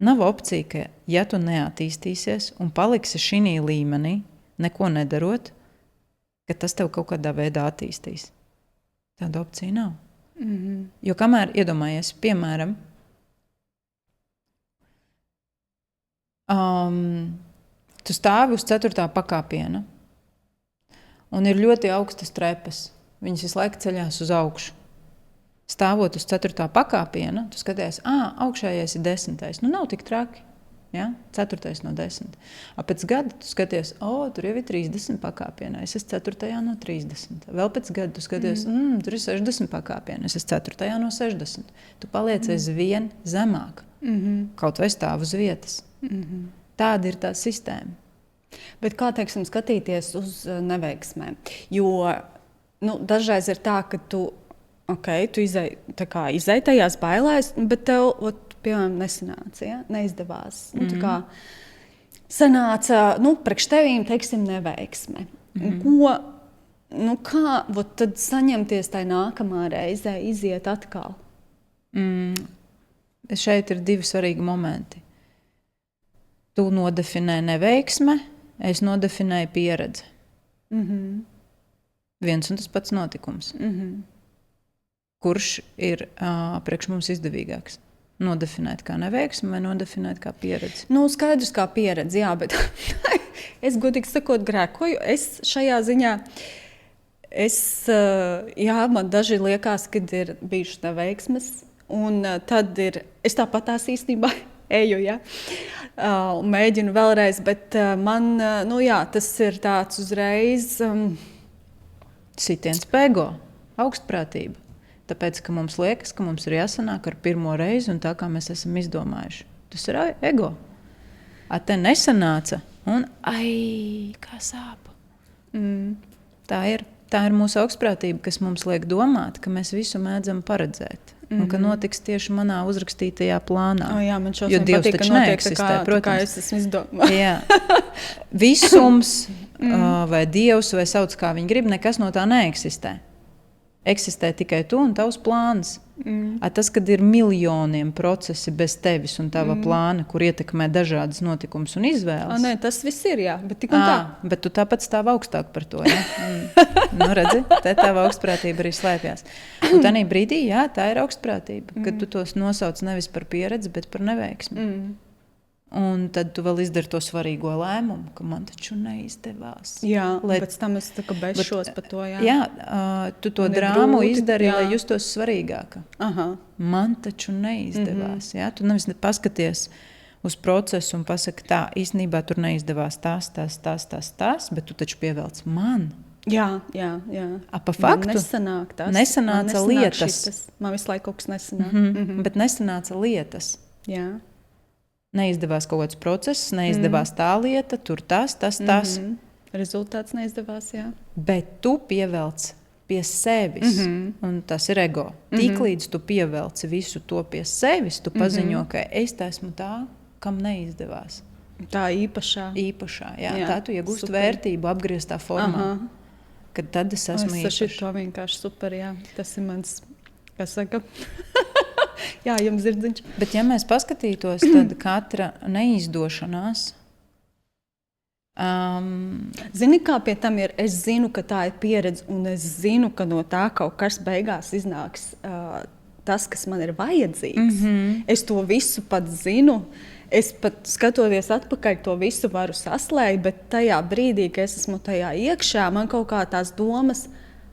Nav opcija, ka ja tu neattīstīsies un paliksi šī līmenī, neko nedarot, ka tas tev kaut kādā veidā attīstīs. Tāda opcija nav. Jo kamēr iedomājies, piemēram, tu stāvi uz 4. pakāpiena un ir ļoti augstas trepas. Viņas visu laiku ceļās uz augšu. Stāvot uz 4. pakāpiena, tu skaties, augšējais ir 10. Nav tik traki. Ja? 4. no 10. Pēc gada tu skaties, tur jau ir 30 pakāpienā, es esmu 4. no 30. Vēl pēc gada tu skaties, tur ir 60 pakāpienā, es esmu 4. no 60. Tu paliec aizvien zemāk. Kaut vai stāv uz vietas. Tāda ir tā sistēma. Bet kā, teiksim, skatīties uz neveiksmēm? Jo dažreiz ir tā, ka tu Okay, tu izēji tajās bailēs, bet tev, piemēram, nesanāca, ja? Neizdevās. Tā kā sanāca, priekš tevīm, teiksim, neveiksme. Kā tad saņemties tajā nākamā reizē, iziet atkal? Šeit ir 2 svarīgi momenti. Tu nodefinēji neveiksme, es nodefinēju pieredzi. Viens un tas pats notikums. Kurš ir priekš mums izdevīgāks? Nodefinēt kā neveiksmi vai nodefinēt kā pieredzi? Skaidrs kā pieredzi, jā, bet es godīgi sakot grēkoju. Es šajā ziņā, man daži liekas, kad ir bijušas neveiksmes, un tad es tāpat tās īstenībā eju, ja, un mēģinu vēlreiz, bet man, tas ir tāds uzreiz... Sitiens pego, augstprātība. Tāpēc, ka mums liekas, ka mums ir jāsanāk ar pirmo reizi un tā, kā mēs esam izdomājuši. Tas ir ego. Te nesanāca un kā sāp. Tā ir mūsu augstprātība, kas mums liek domāt, ka mēs visu mēdzam paredzēt. Un ka notiks tieši manā uzrakstītajā plānā. Jā, man šodien patīk, ka notiek tā kā es esmu izdomājis. Jā. Visums vai Dievs, vai sauc kā viņi grib, nekas no tā neeksistē. Eksistē tikai tu un tavs plāns. Tas, kad ir miljoniem procesi bez tevis un tava plāna, kur ietekmē dažādas notikumus un izvēles. Nē, tas viss ir, jā, bet tik un tā. Bet tu tāpat stāv augstāk par to, jā? Redzi, te tava augstprātība arī slēpjas. Un tādā brīdī, jā, tā ir augstprātība, kad tu tos nosauc nevis par pieredzi, bet par neveiksmi. Un tad tu vēl izdari to svarīgo lēmumu, ka man taču neizdevās. Jā, pēc tam es tā kā bešos par to, jā. Jā, tu to drāmu izdari, lai justos svarīgāka. Man taču neizdevās. Jā? Tu nevis paskaties uz procesu un pasaki tā, īstenībā tur neizdevās tās, bet tu taču pievelc man. Jā. Pa faktu? Nesanāca lietas. Man visu laiku kaut kas nesanāk. Bet nesanāca lietas. Jā. Neizdevās kaut kāds process, neizdevās tā lieta, tur tas. Rezultāts neizdevās, jā. Bet tu pievelc pie sevis, un tas ir ego. Tiklīdz tu pievelci visu to pie sevis, tu paziņo, ka es esmu tā, kam neizdevās. Tā īpašā. Jā. Tā tu iegūst vērtību apgrieztā formā. Kad tad es esmu īpaša. Tas ir to vienkārši super, jā. Tas ir mans, kā saka... Jā, jums ir dziņš. Bet ja mēs paskatītos, tad katra neizdošanās... Zini, kā pie tam ir? Es zinu, ka tā ir pieredze, un es zinu, ka no tā kaut kas beigās iznāks tas, kas man ir vajadzīgs. Es to visu pat zinu. Es pat skatoties atpakaļ, to visu varu saslēgt, bet tajā brīdī, kad es esmu tajā iekšā, man kaut kā tās domas...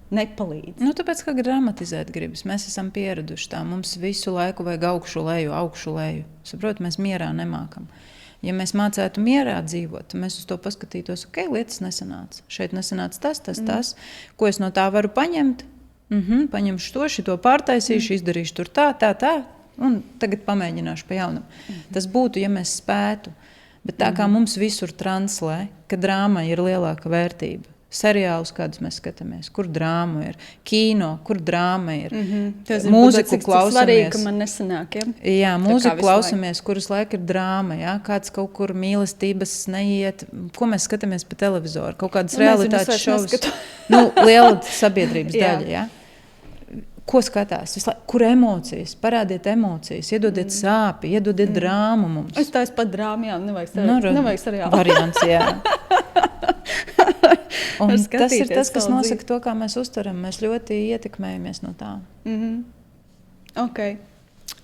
nepalīdz. Tāpēc, ka dramatizēt gribas. Mēs esam pieraduši tā. Mums visu laiku vajag augšu leju. Saprot, mēs mierā nemākam. Ja mēs mācētu mierā dzīvot, mēs uz to paskatītos, lietas nesanāca. Šeit nesanāca tas. Ko es no tā varu paņemt? Paņemšu šito pārtaisīšu, izdarīšu tur tā. Un tagad pamēģināšu pa jaunam. Tas būtu, ja mēs spētu. Bet tā kā mums visur translē, ka drāma ir lielāka vērtība. Seriālus, kādus mēs skatāmies, kur drāma ir, kino, kur drāma ir, mūziku klausamies. Svarīgi, ka man nesanāk, ja? Jā, mūziku klausamies, kuras laika ir drāma, jā, kāds kaut kur mīlestības neiet, ko mēs skatāmies pa televizoru, kaut kādas realitātes šovas. Liela sabiedrības daļa, jā. Ko skatās? Kur emocijas? Parādiet emocijas, iedodiet sāpi, iedodiet drāmu mums. Es tā pat drāmu, jā, nevajag seriālu. Variants, jā. Un tas ir tas, kas nosaka to, kā mēs uztveram. Mēs ļoti ietekmējamies no tā. Ok,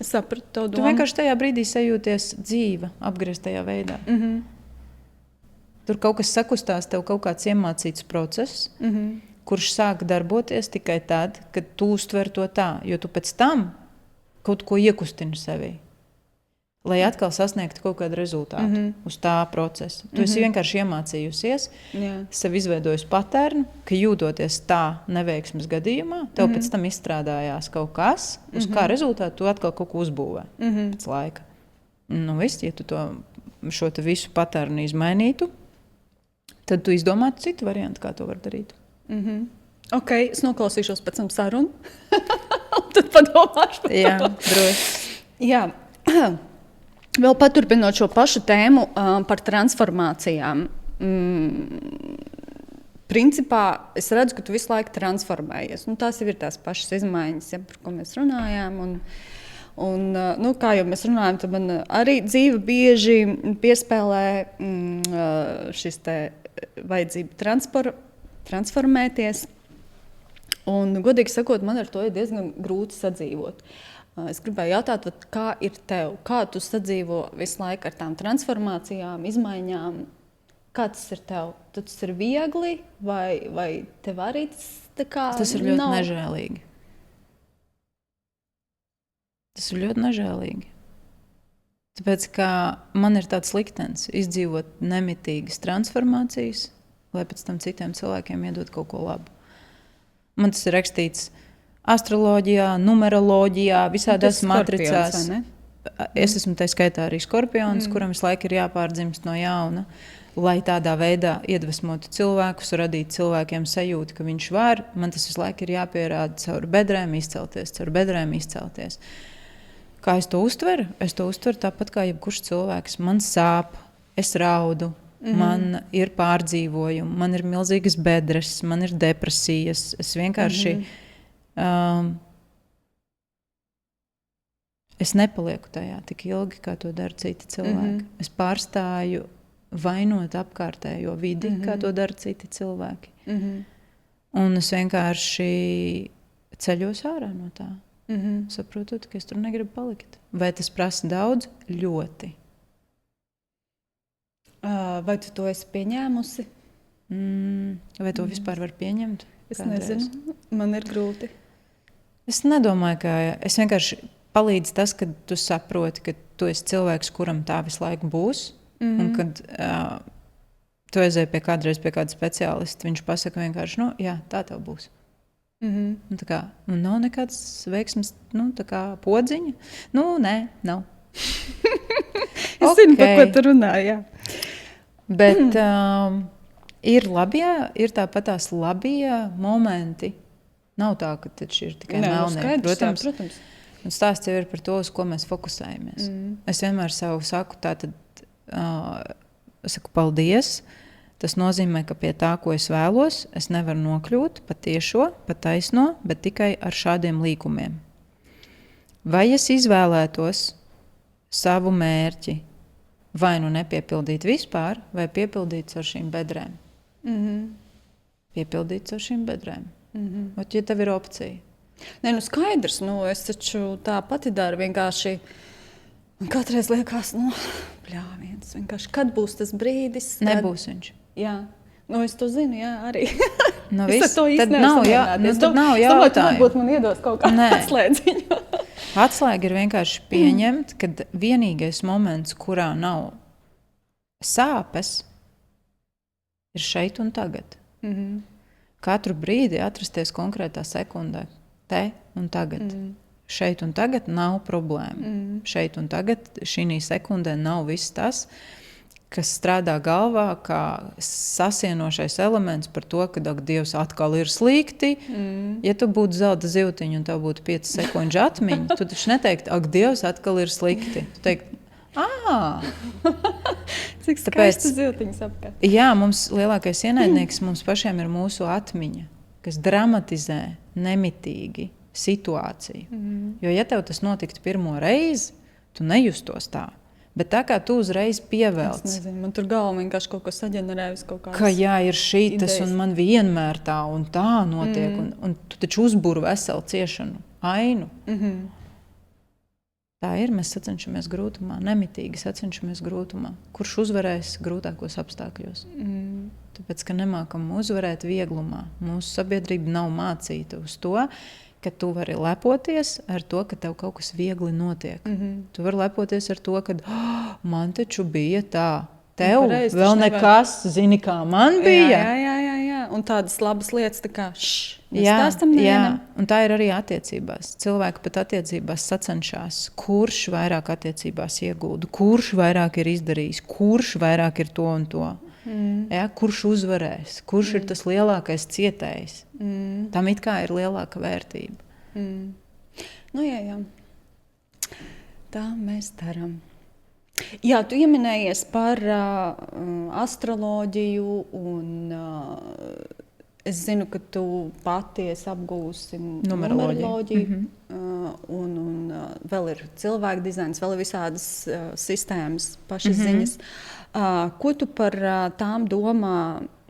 es sapratu to domu. Tu vienkārši tajā brīdī sajūties dzīva, apgrieztajā veidā. Tur kaut kas sakustās, tev kaut kāds iemācīts process, kurš sāk darboties tikai tad, kad tu uztver to tā, jo tu pēc tam kaut ko iekustini sevī. Lai atkal sasniegtu kaut kādu rezultātu uz tā procesa. Tu esi vienkārši iemācījusies, sev izveidojusi paternu, ka jūtoties tā neveiksmes gadījumā, tev pēc tam izstrādājās kaut kas, uz kā rezultātu tu atkal kaut ko uzbūvē pēc laika. Viss, ja tu šo visu paternu izmainītu, tad tu izdomātu citu variantu, kā to var darīt. Ok, es noklausīšos pēc tam sarunu. tad padomāšu. Jā, droši. Jā. Vēl paturpinot šo pašu tēmu par transformācijām. Principā es redzu, ka tu visu laiku transformējies. Tās jau ir tās pašas izmaiņas, ja, par ko mēs runājām. Kā jau mēs runājam, tad man arī dzīve bieži piespēlē šis te vajadzība transformēties. Un, godīgi sakot, man ar to ir diezgan grūti sadzīvot. Es gribēju jautāt, kā ir tev? Kā tu sadzīvo visu laiku ar tām transformācijām, izmaiņām? Kā tas ir tev? Tas ir viegli vai tev arī tas tā kā Tas ir ļoti nežēlīgi. Tas ir ļoti nežēlīgi. Tāpēc, ka man ir tāds liktenis izdzīvot nemitīgas transformācijas, lai pēc tam citiem cilvēkiem iedot kaut ko labu. Man tas ir rakstīts astroloģijā, numeroloģijā, visādās matricās. Es esmu tā skaitā arī skorpions, kuram visu laiku ir jāpārdzimst no jauna, lai tādā veidā iedvesmotu cilvēkus, radītu cilvēkiem sajūtu, ka viņš var. Man tas visu laiku ir jāpierāda caur bedrēm izcelties. Kā es to uztveru? Es to uztveru tāpat kā jebkurš cilvēks. Man sāp, es raudu, man ir pārdzīvojumi, man ir milzīgas bedres, man ir depresijas. Es vienkārši es nepalieku tajā tik ilgi, kā to dara citi cilvēki. Es pārstāju vainot apkārtējo vidi, kā to dara citi cilvēki. Un es vienkārši ceļos ārā no tā. Saprotot, ka es tur negribu palikt. Vai tas prasa daudz? Ļoti. Vai tu to esi pieņēmusi? Vai to vispār var pieņemt? Es nezinu. Man ir grūti. Es nedomāju, ka es vienkārši palīdzu tas, ka tu saproti, ka tu esi cilvēks, kuram tā visu laiku būs. Un kad tu aizēji kādreiz pie kāda speciālista, viņš pasaka vienkārši, jā, tā tev būs. Un tā kā, nav nekāds veiksmes, tā kā podziņa. Nē, nav. Es zinu, par ko tu runā, jā. Bet ir labie, ir tāpat tās labie momenti. Nav tā, ka taču ir tikai melnie. Protams. Un stāsts jau ir par to, uz ko mēs fokusējamies. Es vienmēr savu saku, saku paldies. Tas nozīmē, ka pie tā, ko es vēlos, es nevaru nokļūt pa tiešo, pa taisno, bet tikai ar šādiem līkumiem. Vai es izvēlētos savu mērķi vai nu nepiepildīt vispār, vai piepildīt ar šīm bedrēm? Piepildīt ar šīm bedrēm. Ja tev ir opcija. Nē, skaidrs, es taču tā pati daru vienkārši. Un katreiz liekas, bļāviens, vienkārši, kad būs tas brīdis? Nebūs viņš. Jā, es to zinu, jā, arī. Es ar to īsti nevaru samierināties. Tad nav jautājumu. Varbūt man iedos kaut kādu atslēdziņu. Atslēga ir vienkārši pieņemt, kad vienīgais moments, kurā nav sāpes, ir šeit un tagad. Katru brīdi atrasties konkrētā sekundē, te un tagad. Šeit un tagad nav problēma. Šeit un tagad šī sekundē nav viss tas, kas strādā galvā kā sasienošais elements par to, ka Dievs atkal ir slikti. Ja tu būtu zelta zivtiņa un tev būtu 5 sekundžu atmiņa, tu taču neteiktu, ak, Dievs atkal ir slikti. Tu teiktu, cik skaisti zivtiņas apkārt. Jā, mums lielākais ienaidnieks mums pašiem ir mūsu atmiņa, kas dramatizē nemitīgi situāciju. Jo, ja tev tas notiktu pirmo reizi, tu nejustos tā. Bet tā kā tu uzreiz pievelc. Es nezinu, man tur galva vienkārši kaut ko saģenerējusi kaut kādas ka jā, ir šitas un man vienmēr tā un tā notiek. Un tu taču uzburu veselu ciešanu ainu. Tā ir, mēs sacenšamies grūtumā, nemitīgi sacenšamies grūtumā. Kurš uzvarēs grūtākos apstākļos? Tāpēc, ka nemākam uzvarēt vieglumā. Mūsu sabiedrība nav mācīta uz to, ka tu vari lepoties ar to, ka tev kaut kas viegli notiek. Tu vari lepoties ar to, ka man taču bija tā. Tev vēl nekas, zini, kā man bija. Jā. Un tādas labas lietas, tā kā nestāstam nevienam. Un tā ir arī attiecībās. Cilvēki pat attiecībās sacenšās, kurš vairāk attiecībās iegulda, kurš vairāk ir izdarījis, kurš vairāk ir to un to. Ja, kurš uzvarēs, kurš ir tas lielākais cietējs. Tam it kā ir lielāka vērtība. Nu, jā. Tā mēs darām. Jā, tu ieminējies par astroloģiju, un es zinu, ka tu pati esi apgūsi numeroloģiju. Un vēl ir cilvēku dizains, vēl ir visādas sistēmas, pašapziņas. Ko tu par tām domā?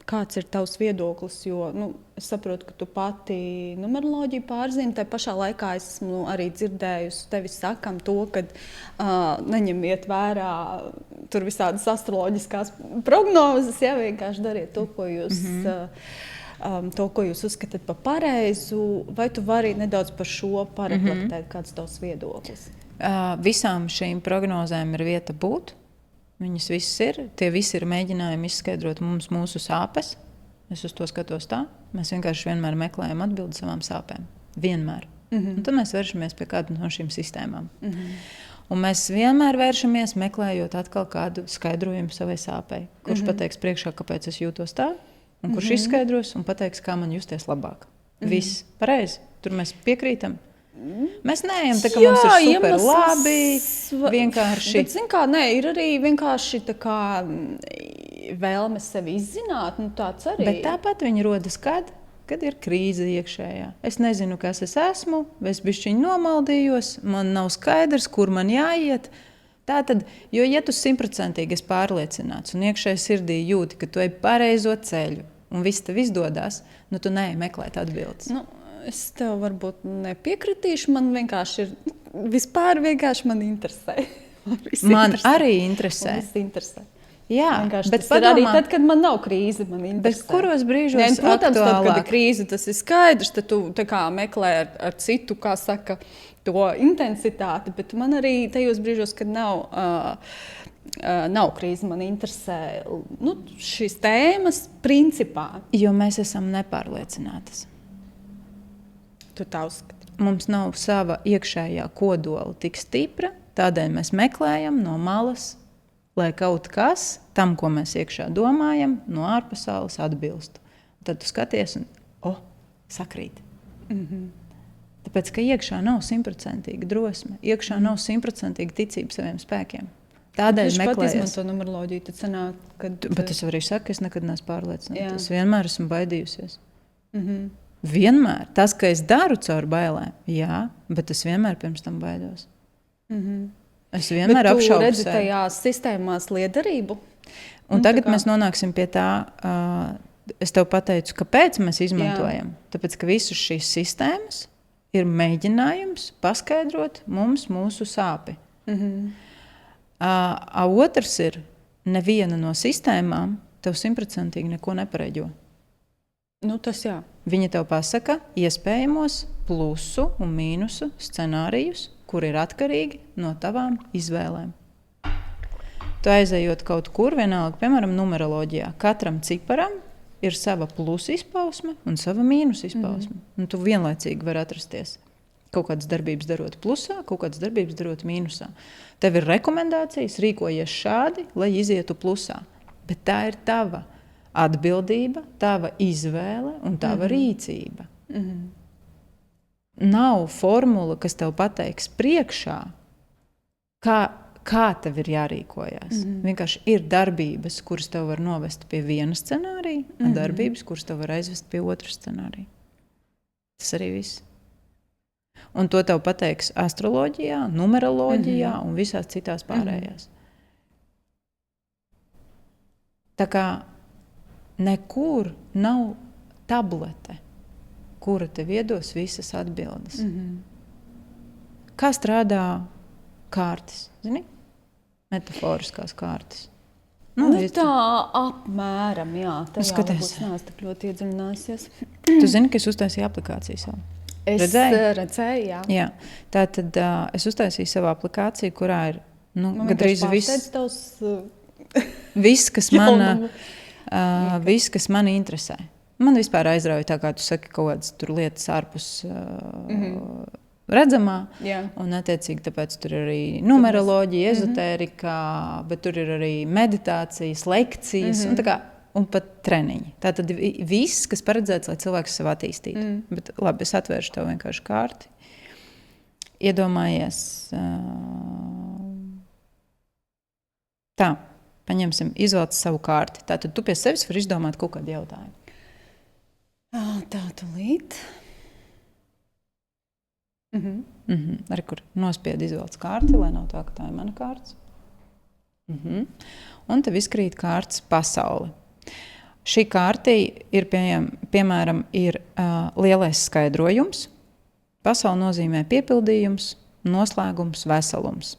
Kāds ir tavs viedoklis? Jo es saprotu, ka tu pati numeroloģiju pārzini. Tā pašā laikā esmu arī dzirdējusi tevi sakām to, ka neņemiet vērā tur visādas astroloģiskās prognozes. Ja, vienkārši dariet to, ko jūs, to, ko jūs uzskatāt par pareizu. Vai tu vari nedaudz par šo pareflektēt, kāds tavs viedoklis? Visām šīm prognozēm ir vieta būt. Viņas visas ir. Tie visi ir mēģinājumi izskaidrot mums mūsu sāpes. Es uz to skatos tā. Mēs vienkārši vienmēr meklējam atbildi savām sāpēm. Vienmēr. Un tad mēs vēršamies pie kāda no šīm sistēmām. Un mēs vienmēr vēršamies meklējot atkal kādu skaidrojumu savai sāpei. Kurš pateiks priekšā, kāpēc es jūtos tā, un kurš izskaidros un pateiks, kā man justies labāk. Viss pareizi. Tur mēs piekrītam. Mēs neejam tā, ka mums ir super labi, vienkārši. Bet, zin kā, ir arī vienkārši tā kā vēlme sevi izzināt, tāds arī. Bet tāpat viņi rodas kad ir krīze iekšējā. Es nezinu, kas es esmu, es bišķiņ nomaldījos, man nav skaidrs, kur man jāiet. Tātad, jo ja tu 100% esi pārliecināts un iekšēji sirdī jūti, ka tu ej pareizo ceļu un viss tev izdodas, tu neej meklēt atbildes. Es tev varbūt nepiekritīšu, man vienkārši ir, vispār vienkārši man interesē. Man arī interesē. Jā, bet tas ir arī tad, kad man nav krīze, man interesē. Bet kuros brīžos protams, aktuālāk? Tad, kad ir krīze, tas ir skaidrs, tad tu tā kā meklē ar citu, kā saka, to intensitāti, bet man arī tajos brīžos, kad nav krīze, man interesē šīs tēmas principā. Jo mēs esam nepārliecinātas. Tu tā uzskati. Mums nav sava iekšējā kodola tik stipra, tādēļ mēs meklējam no malas, lai kaut kas tam, ko mēs iekšā domājam, no ārpasaules atbilst. Tad tu skaties un sakrīt. Tāpēc, ka iekšā nav 100% drosme, iekšā nav 100% ticība saviem spēkiem. Tādēļ meklējies. To numeroloģiju, tad sanāk, kad... Bet es arī saku, es nekad neesmu pārliecināta. Es vienmēr esmu baidījusies. Vienmēr. Tas, ka es daru caur bailēm, jā, bet es vienmēr pirms tam baidos. Es vienmēr apšaubu sevi. Bet tu redzi tajās sistēmās liederību? Un tagad mēs nonāksim pie tā, es tev pateicu, kāpēc mēs izmantojam. Tāpēc, ka visas šīs sistēmas ir mēģinājums paskaidrot mums mūsu sāpi. Otrs ir, neviena no sistēmām tev 100% neko nepareģo. Tas jā. Viņa tev pasaka iespējamos plusu un mīnusu scenārijus, kur ir atkarīgi no tavām izvēlēm. Tu aizejot kaut kur, vienalga, piemēram, numeroloģijā, katram ciparam ir sava plusa izpausme un sava mīnusa izpausme. Un tu vienlaicīgi vari atrasties kaut kādas darbības darot plusā, kaut kādas darbības darot mīnusā. Tev ir rekomendācijas, rīkojies šādi, lai izietu plusā. Bet tā ir tava atbildība, tava izvēle un tava rīcība. Nav formula, kas tev pateiks priekšā, kā tev ir jārīkojās. Vienkārši ir darbības, kuras tev var novest pie viena scenārija, un darbības, kuras tev var aizvest pie otra scenārija. Tas arī viss. Un to tev pateiks astroloģijā, numeroloģijā un visās citās pārējās. Tā kā nekur nav tablete, kura tev iedos visas atbildes. Kā strādā kārtas? Zini? Metaforiskās kārtas. Tā apmēram, jā. Tajā varbūt neesmu tik ļoti iedziļinājusies. Tu zini, ka es uztaisīju aplikāciju savu? Es redzēju, jā. Tātad es uztaisīju savu aplikāciju, kurā ir gandrīz viss, kas man interesē. Man vispār aizrauja tā, kā tu saki, kaut kādas tur lietas ārpus redzamā. Un attiecīgi tāpēc tur ir arī numeroloģija, ezotērika, bet tur ir arī meditācijas, lekcijas un pat treniņi. Tātad viss, kas paredzēts, lai cilvēks sev attīstītu. Bet labi, es atvēršu tev vienkārši kārti. iedomājies, tā, paņemsim, izvēlēt savu kārti. Tātad tu pie sevis vari izdomāt kaut kādu jautājumu. Tā tūlīt. Arī kur nospied izvēlēt kārti, lai nav tā, ka tā ir mana kārts. Un tev izkrīt kārtas pasauli. Šī kārtī ir, piemēram, ir lielais skaidrojums. Pasaule nozīmē piepildījums, noslēgums, veselums.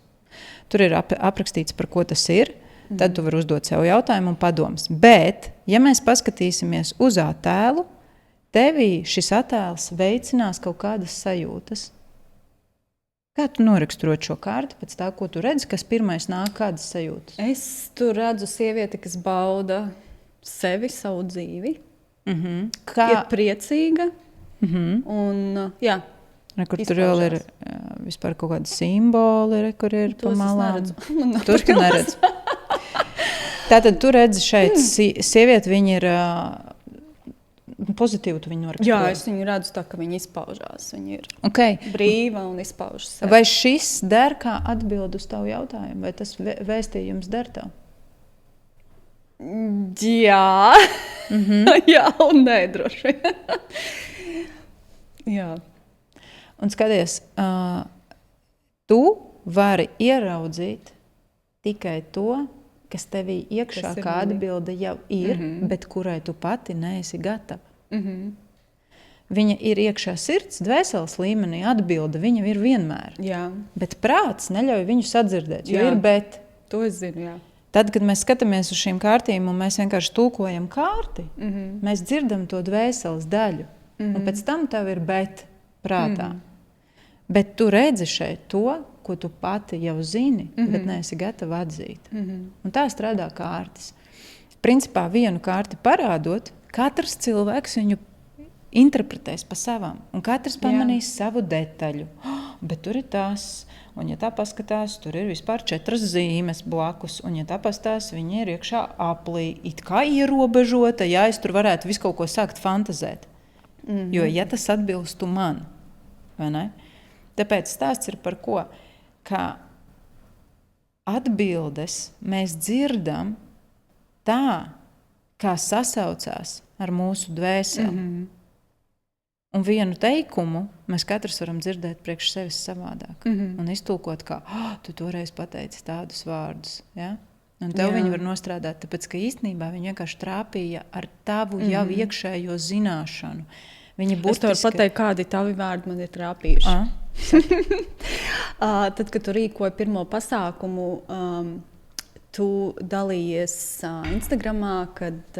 Tur ir aprakstīts, par ko tas ir. Tad tu vari uzdot sev jautājumu un padomus. Bet, ja mēs paskatīsimies uz attēlu, tevī šis attēls veicinās kaut kādas sajūtas. Kā tu noraksturot šo kārti pēc tā, ko tu redzi, kas pirmais nāk, kādas sajūtas? Es tur redzu sievieti, kas bauda sevi, savu dzīvi. Kā ir priecīga. Un, jā, kur tur vēl ir vispār kaut kādi simboli, kur ir pa malām. Tur tu neredz. Tātad tu redzi šeit sievieti, viņa ir pozitīvi, tu viņu noraksturo. Jā, es viņu redzu tā, ka viņa izpaužās. Viņa ir brīva un izpaužas sevi. Vai šis der kā atbild uz tavu jautājumu? Vai tas vēstījums der tev? Jā. Jā, un nē, droši vien. Jā. Un skaties, tu vari ieraudzīt tikai to, kas tevī iekšā kā atbilde jau ir, bet kurai tu pati neesi gatava. Viņa ir iekšā sirds, dvēseles līmenī atbilde, viņa ir vienmēr. Jā. Bet prāts neļauj viņu sadzirdēt, jo ir bet. To es zinu, jā. Tad, kad mēs skatāmies uz šīm kārtīm un mēs vienkārši tulkojam kārti, mēs dzirdam to dvēseles daļu. Un pēc tam tev ir bet prātā. Bet tu redzi šeit to, ko tu pati jau zini, bet neesi gatava atzīt. Un tā strādā kārtas. Principā vienu kārti parādot, katrs cilvēks viņu interpretēs pa savam. Un katrs pamanīs savu detaļu. Bet tur ir tas. Un ja tā paskatās, tur ir vispār 4 zīmes blakus. Un ja tā paskatās, viņa ir iekšā aplī. It kā ierobežota, ja es tur varētu visu kaut ko sākt fantazēt. Jo ja tas atbilstu man, vai ne? Tāpēc stāsts ir par ko? Ka atbildes mēs dzirdam tā, kā sasaucās ar mūsu dvēseli. Un vienu teikumu mēs katrs varam dzirdēt priekš sevis savādāk. Un iztulkot, kā tu toreiz pateici tādus vārdus. Ja? Un tev viņi var nostrādāt, tāpēc, ka īstenībā viņi vienkārši trāpīja ar tavu jau iekšējo zināšanu. Viņi Es tev varu pateikt, kādi tavi vārdi man ir trāpījuši. Tad, kad tu rīkoji pirmo pasākumu, tu dalījies Instagramā, kad,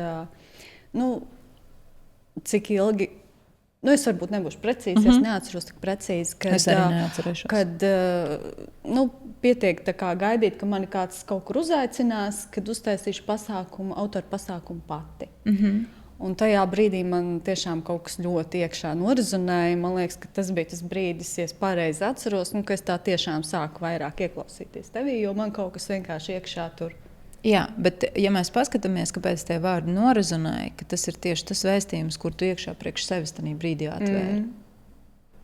cik ilgi, es varbūt nebūšu precīzi, es neatceros tik precīzi, es arī neatcerēšos. Kad pietiek tā kā gaidīt, ka mani kāds kaut kur uzaicinās, kad uztaisīšu pasākumu, autoru pasākumu pati. Un tajā brīdī man tiešām kaut kas ļoti iekšā norizonēja. Man liekas, ka tas bija tas brīdis, ja es pareizi atceros, un ka es tā tiešām sāku vairāk ieklausīties tevī, jo man kaut kas vienkārši iekšā tur. Jā, bet ja mēs paskatāmies, kāpēc tie vārdi norizonēja, ka tas ir tieši tas vēstījums, kur tu iekšā priekš sevis tajā brīdī atvēri.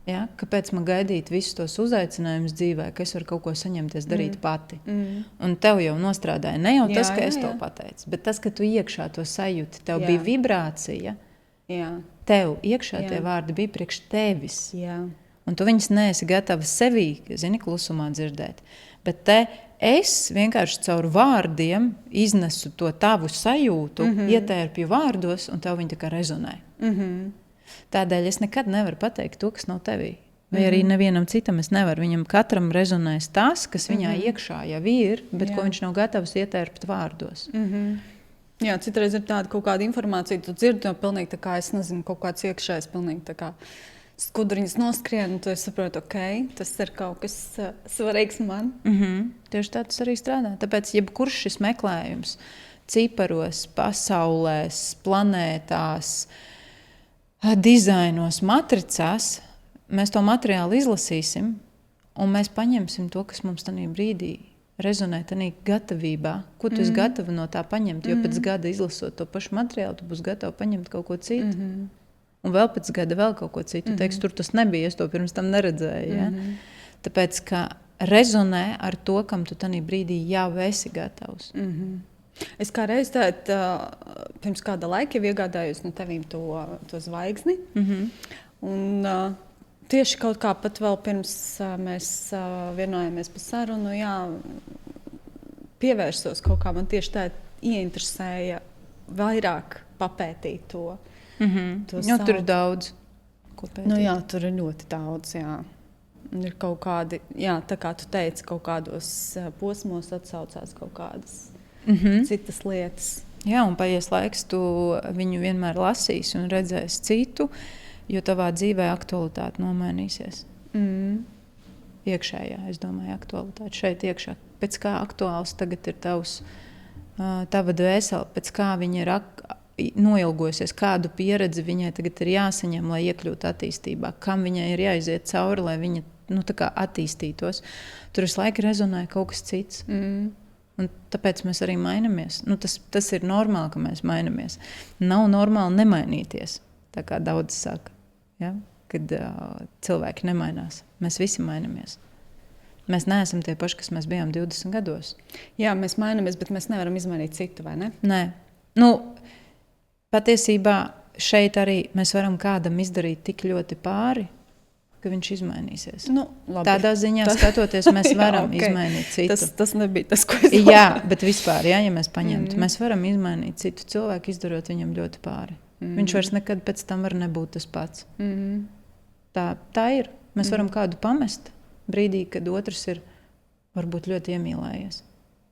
Ja? Kāpēc man gaidīt visus tos uzaicinājumus dzīvē, ka es varu kaut ko saņemties darīt pati? Un tev jau nostrādāja ne jau tas, ka es to pateicu, bet tas, ka tu iekšā to sajūti, tev bija vibrācija, tev iekšā tie vārdi bija priekš tevis. Un tu viņus neesi gatava sevī, klusumā dzirdēt. Bet te es vienkārši caur vārdiem iznesu to tavu sajūtu, ietērpju vārdos, un tev viņi tā kā rezonē. Tādēļ es nekad nevaru pateikt to, kas nav tevī. Vai arī nevienam citam es nevaru. Viņam katram rezonēs tas, kas viņā iekšā jau ir, bet ko viņš nav gatavs ietērpt vārdos. Jā, citreiz ir tāda kaut kāda informācija, tu dzirdi, jo pilnīgi tā kā, es nezinu, kaut kāds iekšējs pilnīgi tā kā skudriņas noskrien, un tu saproti, tas ir kaut kas svarīgs man. Tieši tā tas arī strādā. Tāpēc jebkurš šis meklējums ciparos, pasaulēs, planētās, dizainos, matricās, mēs to materiālu izlasīsim un mēs paņemsim to, kas mums tajā brīdī rezonē, tajā gatavībā. Ko tu esi gatava no tā paņemt? Jo pēc gada izlasot to pašu materiālu, tu būsi gatava paņemt kaut ko citu. Un vēl pēc gada vēl kaut ko citu. Teiks, tur tas nebija, es to pirms tam neredzēju. Ja? tāpēc, ka rezonē ar to, kam tu tajā brīdī jau esi gatavs. Es kā reiz tādu pirms kāda laika jau iegādājos no tevīm to zvaigzni. Un, tieši kaut kā pat vēl pirms mēs vienojāmies par sarunu, pievērsos kaut kā. Man tieši tā ieinteresēja vairāk papētīt to. Tur ir daudz. Tur ir ļoti daudz. Jā. Ir kaut kādi, tā kā tu teici, kaut kādos posmos atsaucās kaut kādas citas lietas. Jā, un paies laiks, tu viņu vienmēr lasīsi un redzēsi citu, jo tavā dzīvē aktualitāte nomainīsies. Iekšējā, es domāju, aktualitāte šeit iekšā. Pēc kā aktuāls tagad ir tava dvēsele, pēc kā viņa ir noilgojusies, kādu pieredzi viņai tagad ir jāsaņem, lai iekļūtu attīstībā, kam viņai ir jāiziet cauri, lai viņa attīstītos. Tur visu laiku rezonē kaut kas cits. Un tāpēc mēs arī mainamies. Tas ir normāli, ka mēs mainamies. Nav normāli nemainīties, tā kā daudz saka. Ja? Kad cilvēki nemainās. Mēs visi mainamies. Mēs neesam tie paši, kas mēs bijām 20 gados. Jā, mēs mainamies, bet mēs nevaram izmainīt citu, vai ne? Nē. Patiesībā šeit arī mēs varam kādam izdarīt tik ļoti pāri, ka viņš izmainīsies. Labi. Tādā ziņā skatoties, mēs varam izmainīt citu. Tas nebija tas, ko es domāju. Jā, bet vispār, ja mēs paņemtu, mēs varam izmainīt citu cilvēku, izdarot viņam ļoti pāri. Viņš vairs nekad pēc tam var nebūt tas pats. Tā ir. Mēs varam kādu pamest brīdī, kad otrs ir varbūt ļoti iemīlējies.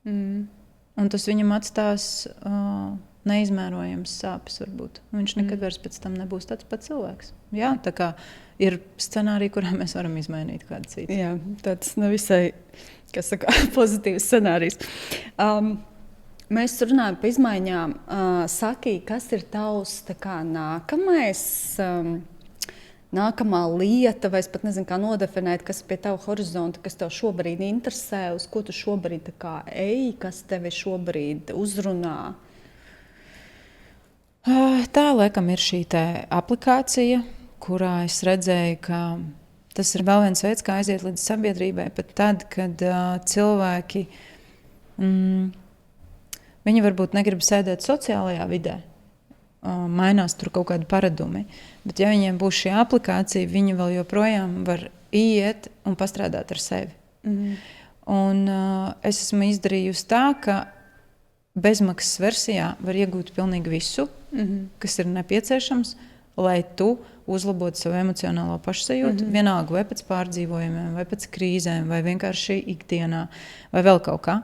Un tas viņam atstās neizmērojams sāpes varbūt. Viņš nekad vairs pēc tam nebūs tāds pats cilvēks. Jā, tā kā ir scenāriji, kurā mēs varam izmainīt kādu citu. Jā, tāds nevisai, kas saka, pozitīvs scenārijs. Mēs runājam par izmaiņām. Saki, kas ir tavs nākamā lieta, vai es pat nezinu, kā nodefinēt, kas pie tava horizonta, kas tev šobrīd interesē, uz ko tu šobrīd ej, kas tevi šobrīd uzrunā? Tā, laikam, ir šī aplikācija, kurā es redzēju, ka tas ir vēl viens veids, kā aiziet līdz sabiedrībai, pat tad, kad cilvēki viņi varbūt negrib sēdēt sociālajā vidē, mainās tur kaut kādi paradumi, bet ja viņiem būs šī aplikācija, viņi vēl joprojām var iet un pastrādāt ar sevi. Un es esmu izdarījusi tā, ka bezmaksas versijā var iegūt pilnīgi visu, kas ir nepieciešams, lai tu uzlabotu savu emocionālo pašsajūtu, vienalga vai pēc pārdzīvojumiem, vai pēc krīzēm, vai vienkārši ikdienā, vai vēl kaut kā.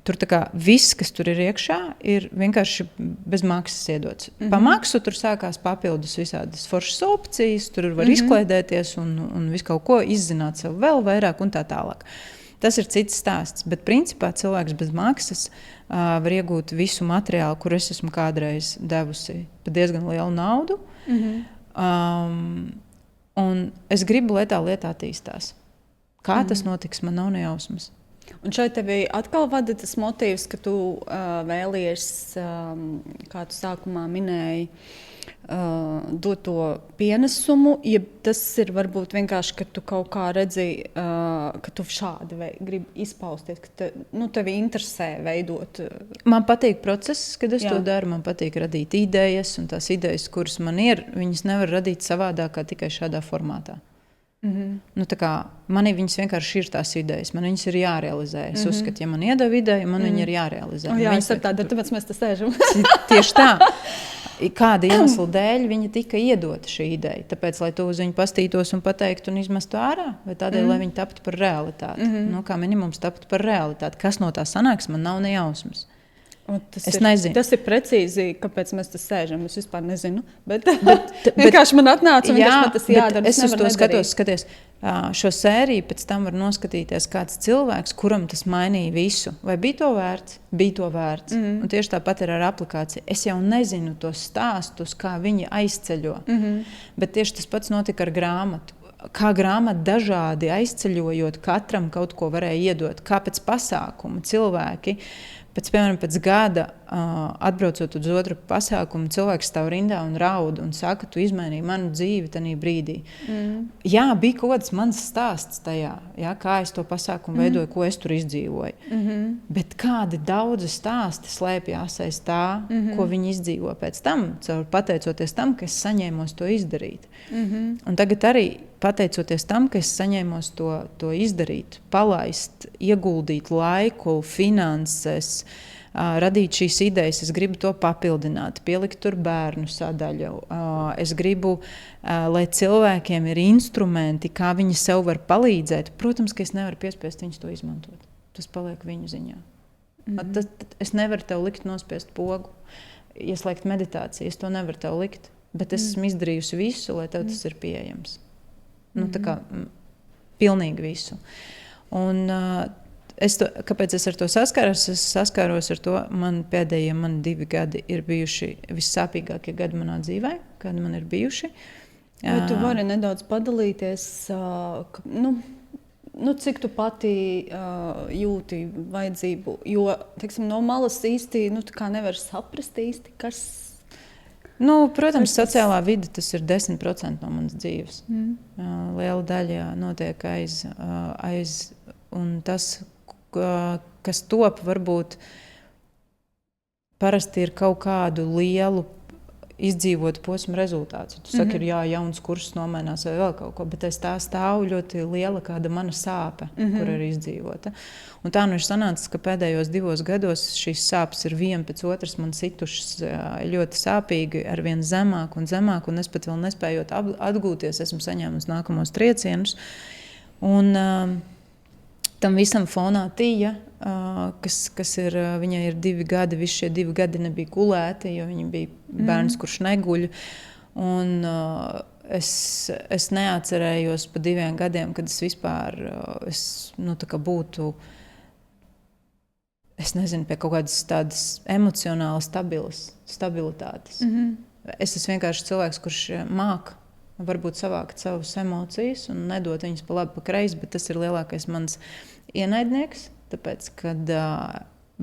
Tur tā kā viss, kas tur ir iekšā, ir vienkārši bez maksas iedots. Pa maksu tur sākās papildus visādas foršas opcijas, tur var izklaidēties un visu kaut ko izzināt sev vēl vairāk un tā tālāk. Tas ir cits stāsts, bet principā cilvēks bez maksas var iegūt visu materiālu, kur es esmu kādreiz devusi par diezgan lielu naudu. Un es gribu, lai tā lieta attīstās. Kā tas notiks, man nav nejausmas. Un šeit tevi atkal vada tas motīvs, ka tu vēlies, kā tu sākumā minēji, dot to pienesumu, ja tas ir varbūt vienkārši, ka tu kaut kā redzi, ka tu šādi gribi izpausties, ka tevi interesē veidot. Man patīk process, kad es to daru, man patīk radīt idejas, un tās idejas, kuras man ir, viņas nevar radīt savādāk kā tikai šādā formātā. Manī viņas vienkārši ir tās idejas, man viņas ir jārealizē. Es uzskatu, ja man iedeva ideja, man viņa ir jārealizē. Es ar tādu, tāpēc mēs te sēžam. Tieši tā. Kāda iemesla dēļ viņa tika iedota šī ideja? Tāpēc, lai tu uz viņu pastītos un pateiktu un izmestu ārā? Vai tādēļ, lai viņa taptu par realitāti? Kā minimums taptu par realitāti. Kas no tā sanāks, man nav nejausmas. Nezinu. Tas ir precīzi, kāpēc mēs te sēžam. Es vispār nezinu. Bet vienkārši man atnāca un man tas jādara. Es uz to skaties. Šo sēriju pēc tam var noskatīties kāds cilvēks, kuram tas mainīja visu. Vai bija to vērts? Bija to vērts. Un tieši tāpat ir ar aplikāciju. Es jau nezinu tos stāstus, kā viņi aizceļo. Bet tieši tas pats notika ar grāmatu. Kā grāmata dažādi aizceļojot, katram kaut ko varēja iedot. Kā pēc pasākuma cilvēki Pēc gada, atbraucot uz otru pasākumu, cilvēks stāv rindā un raud un saka, tu izmainīji manu dzīvi tajā brīdī. Jā, bija kaut kāds mans stāsts tajā, jā, kā es to pasākumu veidoju, ko es tur izdzīvoju. Bet kādi daudzi stāsti slēpjas aiz tā, ko viņi izdzīvo pēc tam, pateicoties tam, ka es saņēmos to izdarīt. Un tagad arī pateicoties tam, ka es saņēmos to izdarīt, palaist, ieguldīt laiku, finanses, radīt šīs idejas, es gribu to papildināt, pielikt tur bērnu sadaļu. Es gribu, lai cilvēkiem ir instrumenti, kā viņi sev var palīdzēt. Protams, ka es nevaru piespiest viņus to izmantot. Tas paliek viņu ziņā. Es nevaru tev likt nospiest pogu, ieslēgt meditāciju, es to nevaru tev likt, bet es esmu izdarījusi visu, lai tev tas ir pieejams. Tā kā pilnīgi visu. Un, kāpēc es ar to saskāros? Es saskāros ar to, man pēdējie 2 gadi ir bijuši vissāpīgākie gadi manā dzīvē, kādi man ir bijuši. Vai tu vari nedaudz padalīties, cik tu pati jūti vajadzību? Jo, teiksim, no malas īsti nevar saprast īsti, kas... Protams, sociālā vide tas ir 10% no manas dzīves. Liela daļa notiek aiz un tas, kas top, varbūt parasti ir kaut kādu lielu izdzīvotu posmu rezultāts. Tu saki, ir jauns kurs nomainās vai vēl kaut ko, bet aiz tā stāv ļoti liela kāda mana sāpe, kur ir izdzīvota. Un tā ir sanācis, ka pēdējos 2 gados šīs sāpes ir viena pēc otras man situšas ļoti sāpīgi, ar vien zemāk un zemāk, un es pat vēl nespējot atgūties, esmu saņēmusi nākamos triecienus. Un tam visam fonā Tija, kas ir, viņai ir 2 gadi, visi šie 2 gadi nebija gulēti, jo viņa bija bērns, kurš neguļ. Un es neatcerējos pa 2 gadiem, kad es vispār būtu, es nezinu, pie kaut kādas tādas emocionāli stabilitātes. Es esmu vienkārši cilvēks, kurš māk varbūt savākt savas emocijas un nedot viņas pa labi, pa kreisi, bet tas ir lielākais mans ienaidnieks, tāpēc, kad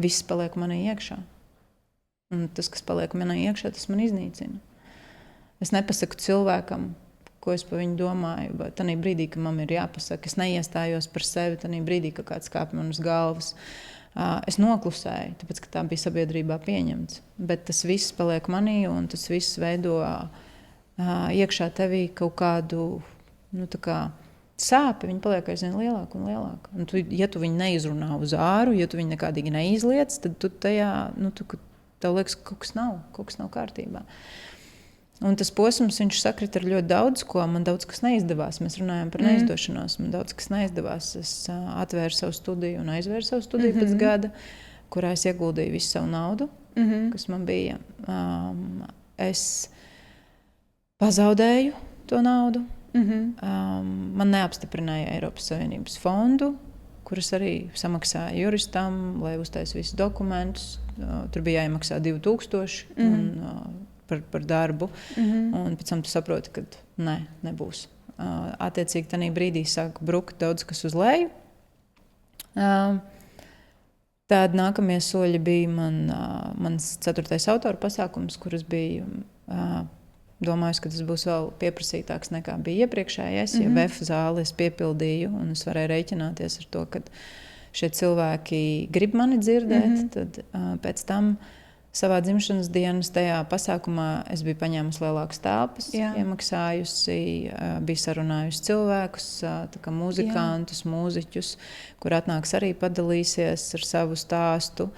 viss paliek manī iekšā. Un tas, kas paliek manī iekšā, tas man iznīcina. Es nepasaku cilvēkam, ko es par viņu domāju, bet tajā brīdī, kad man ir jāpasaka, es neiestājos par sevi, tajā brīdī, kad kāds kāp man uz galvas. Es noklusēju, tāpēc, ka tā bija sabiedrībā pieņemts. Bet tas viss paliek manī, un tas viss veido iekšā tevī kaut kādu, sāpi, viņi paliek aizvien lielāka un lielāka. Un ja tu viņu neizrunā uz āru, ja tu viņu nekādīgi neizliec, tad tu tajā, tev liekas, ka kaut kas nav kārtībā. Un tas posms, viņš sakrit ar ļoti daudz ko. Man daudz kas neizdevās. Mēs runājam par neizdošanos. Man daudz kas neizdevās. Es atvēru savu studiju un aizvēru savu studiju pēc gada, kurā es ieguldīju visu savu naudu, kas man bija. Es pazaudēju to naudu. Man neapstiprināja Eiropas Savienības fondu, kuras arī samaksāja juristam, lai uztaisa visus dokumentus. Tur bija jāiemaksā 2000 par darbu. Un pēc tam tu saproti, ka nebūs. Attiecīgi tajā brīdī sāk brukt daudz kas uz leju. Tad nākamie soļi bija mans 4. autora pasākums, kuras bija... Domāju, ka tas būs vēl pieprasītāks nekā bija iepriekšējais. Ja VF zāli es piepildīju un es varēju rēķināties ar to, ka šie cilvēki grib mani dzirdēt, tad pēc tam savā dzimšanas dienas tajā pasākumā es biju paņēmusi lielākas telpas, iemaksājusi, biju sarunājusi cilvēkus, tā kā muzikantus, mūziķus, kur atnāks arī padalīsies ar savu stāstu.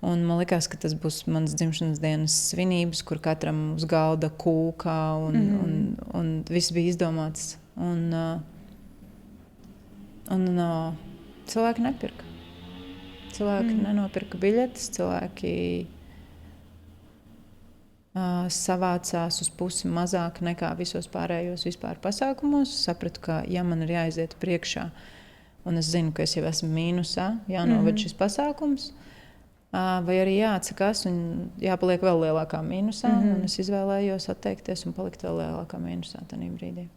Un man likās, ka tas būs mans dzimšanas dienas svinības, kur katram uz galda kūkā un viss bija izdomāts. Un cilvēki nepirka. Cilvēki nenopirka biļetes, cilvēki savācās uz pusi mazāk nekā visos pārējos vispār pasākumos. Sapratu, ka ja man ir jāiziet priekšā, un es zinu, ka es jau esmu mīnusā, jānoved šis pasākums, vai arī jāatsakās un jāpaliek vēl lielākā mīnusā. Un es izvēlējos atteikties un palikt vēl lielākā mīnusā tajā brīdī.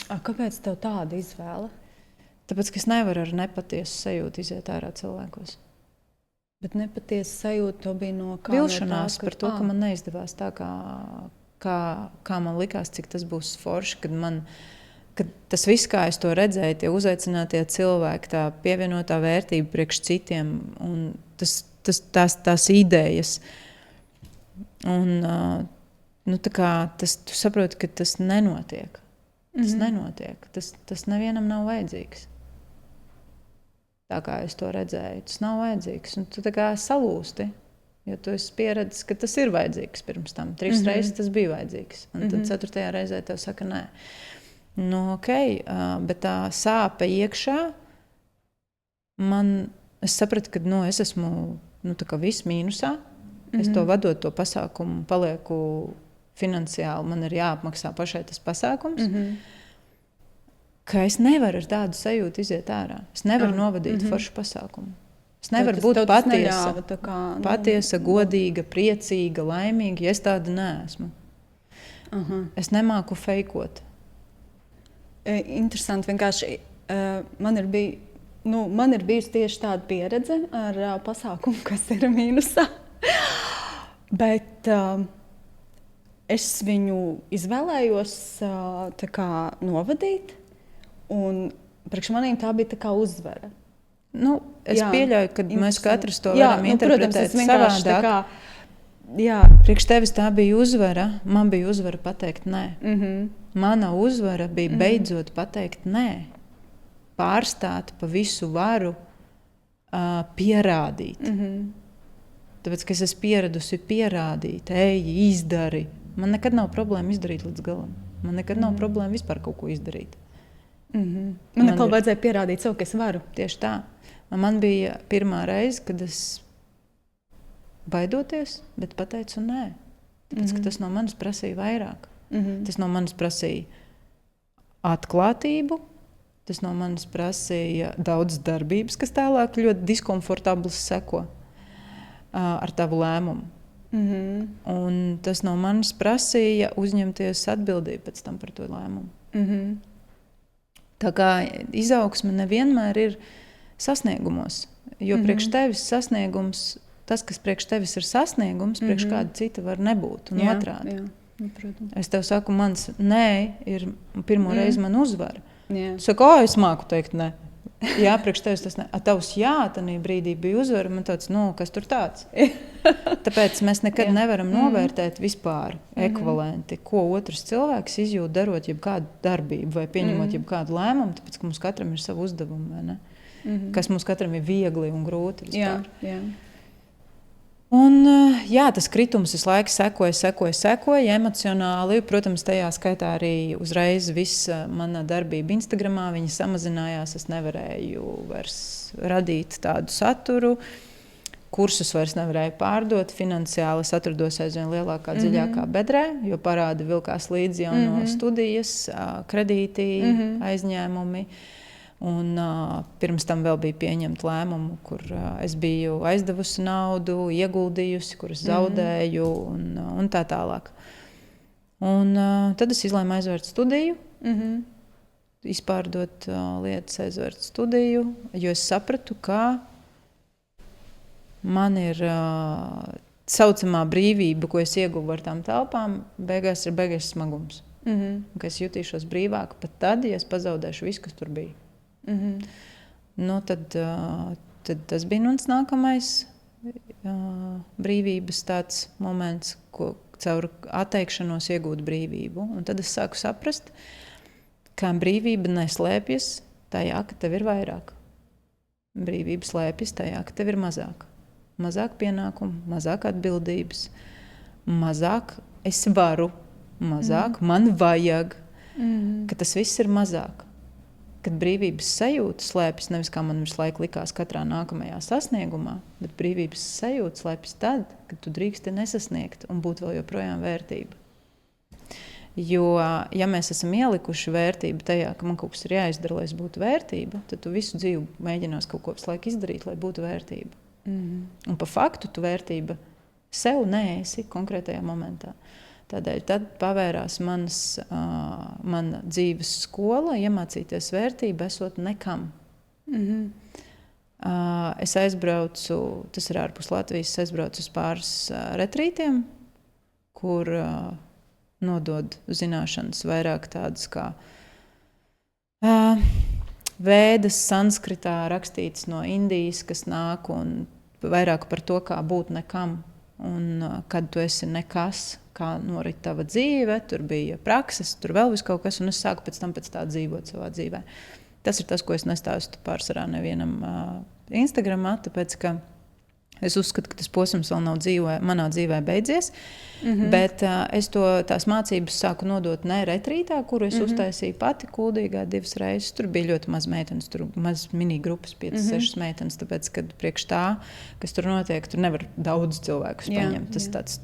Kāpēc tev tāda izvēle? Tāpēc, ka es nevaru ar nepatiesu sajūtu iziet ārā cilvēkos. Bet nepatiesa sajūta to bija no kā? Vilšanās par to, ka man neizdevās tā, kā man likās, cik tas būs forši, kad tas viss, kā es to redzēju, tie uzaicinātie cilvēki, tā pievienotā vērtība priekš citiem un tās idejas. Un, tu saproti, ka tas nenotiek. Tas nenotiek. Tas nevienam nav vajadzīgs. Tā kā es to redzēju, tas nav vajadzīgs. Un tu tā kā salūsti, jo tu esi pieredzis, ka tas ir vajadzīgs pirms tam. 3 reizes tas bija vajadzīgs. Un tad 4. reizē tev saka, nē. Nu, ok, bet tā sāpe iekšā, es sapratu, ka es esmu tā kā viss mīnusā. Es to vadot to pasākumu, palieku finansiāli, man ir jāapmaksā pašai tas pasākums. Ka es nevaru ar tādu sajūtu iziet ārā. Es nevaru novadīt foršu pasākumu. Es nevaru būt patiesa, godīga, priecīga, laimīga, ja es tāda neesmu. Es nemāku feikot. Interesanti. Vienkārši man ir bijusi tieši tāda pieredze ar pasākumu, kas ir mīnusā. Bet es viņu izvēlējos novadīt. Un priekš maniem tā bija tā kā uzvara. Es pieļauju, ka mēs katrs to varam interpretēt savādāk. Priekš tevis tā bija uzvara, man bija uzvara pateikt nē. Mana uzvara bija beidzot pateikt nē. Pārstāt pa visu varu pierādīt. Tāpēc, ka es esmu pieradusi pierādīt, izdari. Man nekad nav problēma izdarīt līdz galam. Man nekad nav problēma vispār kaut ko izdarīt. Man atkal vajadzēja pierādīt sev, ka es varu. Tieši tā. Man bija pirmā reize, kad es baidoties, bet pateicu nē. Tāpēc, ka tas no manis prasīja vairāk. Tas no manis prasīja atklātību, tas no manis prasīja daudz darbības, kas tālāk ļoti diskomfortablas seko ar tavu lēmumu. Un tas no manis prasīja uzņemties atbildību pēc tam par to lēmumu. Tā kā izaugsme nevienmēr ir sasniegumos, jo priekš tevis sasniegums, tas, kas priekš tevis ir sasniegums, priekš kāda cita var nebūt un otrādi. Es tev saku, mans nē ir pirmo reizi man uzvara. Tu saki, es māku teikt nē. Jā, priekš tevis tas ne. Tavs jā, tanī brīdī bija uzvara, man tāds, kas tur tāds? Tāpēc mēs nekad nevaram novērtēt vispār ekvivalenti, ko otrs cilvēks izjūt darot jebkādu darbību vai pieņemot jebkādu lēmumu, tāpēc, ka mums katram ir savu uzdevumu, vai ne? Kas mums katram ir viegli un grūti vispār. Jā. Un, tas kritums visu laiku sekoja emocionāli. Protams, tajā skaitā arī uzreiz visa mana darbība Instagramā, viņa samazinājās. Es nevarēju vairs radīt tādu saturu. Kursus vairs nevarēju pārdot. Finansiāli es atrados aizvien lielākā, dziļākā bedrē, jo parādi vilkās līdzi jau no studijas, kredīti, aizņēmumi. Un, pirms tam vēl bija pieņemta lēmumu, kur es biju aizdevusi naudu, ieguldījusi, kur es zaudēju un tā tālāk. Un, tad es izlēmu aizvērt studiju, izpārdot lietas, aizvērt studiju, jo es sapratu, ka man ir saucamā brīvība, ko es ieguvu ar tām telpām, beigās ir beigais smagums. Ka es jutīšos brīvāk pat tad, ja es pazaudēšu visu, kas tur bija. Tad tas bija mans nākamais brīvības tāds moments, ko caur atteikšanos iegūt brīvību. Un tad es sāku saprast, ka brīvība neslēpjas tajā, ka tev ir vairāk. Brīvība slēpjas tajā, ka tev ir mazāk. Mazāk pienākumu, mazāk atbildības, mazāk es varu, mazāk man vajag, ka tas viss ir mazāk. Kad brīvības sajūta slēpjas nevis kā man visu laiku likās katrā nākamajā sasniegumā, bet brīvības sajūta slēpjas tad, kad tu drīksti nesasniegt un būt vēl joprojām vērtība. Jo, ja mēs esam ielikuši vērtību tajā, ka man kaut kas ir jāizdara, lai es būtu vērtība, tad tu visu dzīvi mēģinās kaut ko visu laiku izdarīt, lai būtu vērtība. Un pa faktu tu vērtība sev neesi konkrētajā momentā. Tādēļ tad pavērās mana dzīves skola, iemācīties vērtību, esot nekam. Es aizbraucu, tas ir ārpus Latvijas, es aizbraucu uz pāris retrītiem, kur nodod zināšanas vairāk tādas kā vēdas sanskritā rakstītas no Indijas, kas nāk un vairāk par to, kā būt nekam un kad tu esi nekas, kā norit tava dzīve, tur bija prakses, tur vēl viss kaut kas, un es sāku pēc tam pēc tā dzīvot savā dzīvē. Tas ir tas, ko es nestāstu pārsvarā nevienam Instagramā, tāpēc, ka es uzskatu, ka tas posms vēl nav manā dzīvē beidzies, bet es tās mācības sāku nodot ne retrītā, kuru es uztaisīju pati Kuldīgā 2 reizes. Tur bija ļoti maz meitenes, tur maz mini-grupas, 5-6 meitenes, tāpēc, kad priekš tā, kas tur notiek, tur nevar daudz cilvēkus paņemt. Tas tāds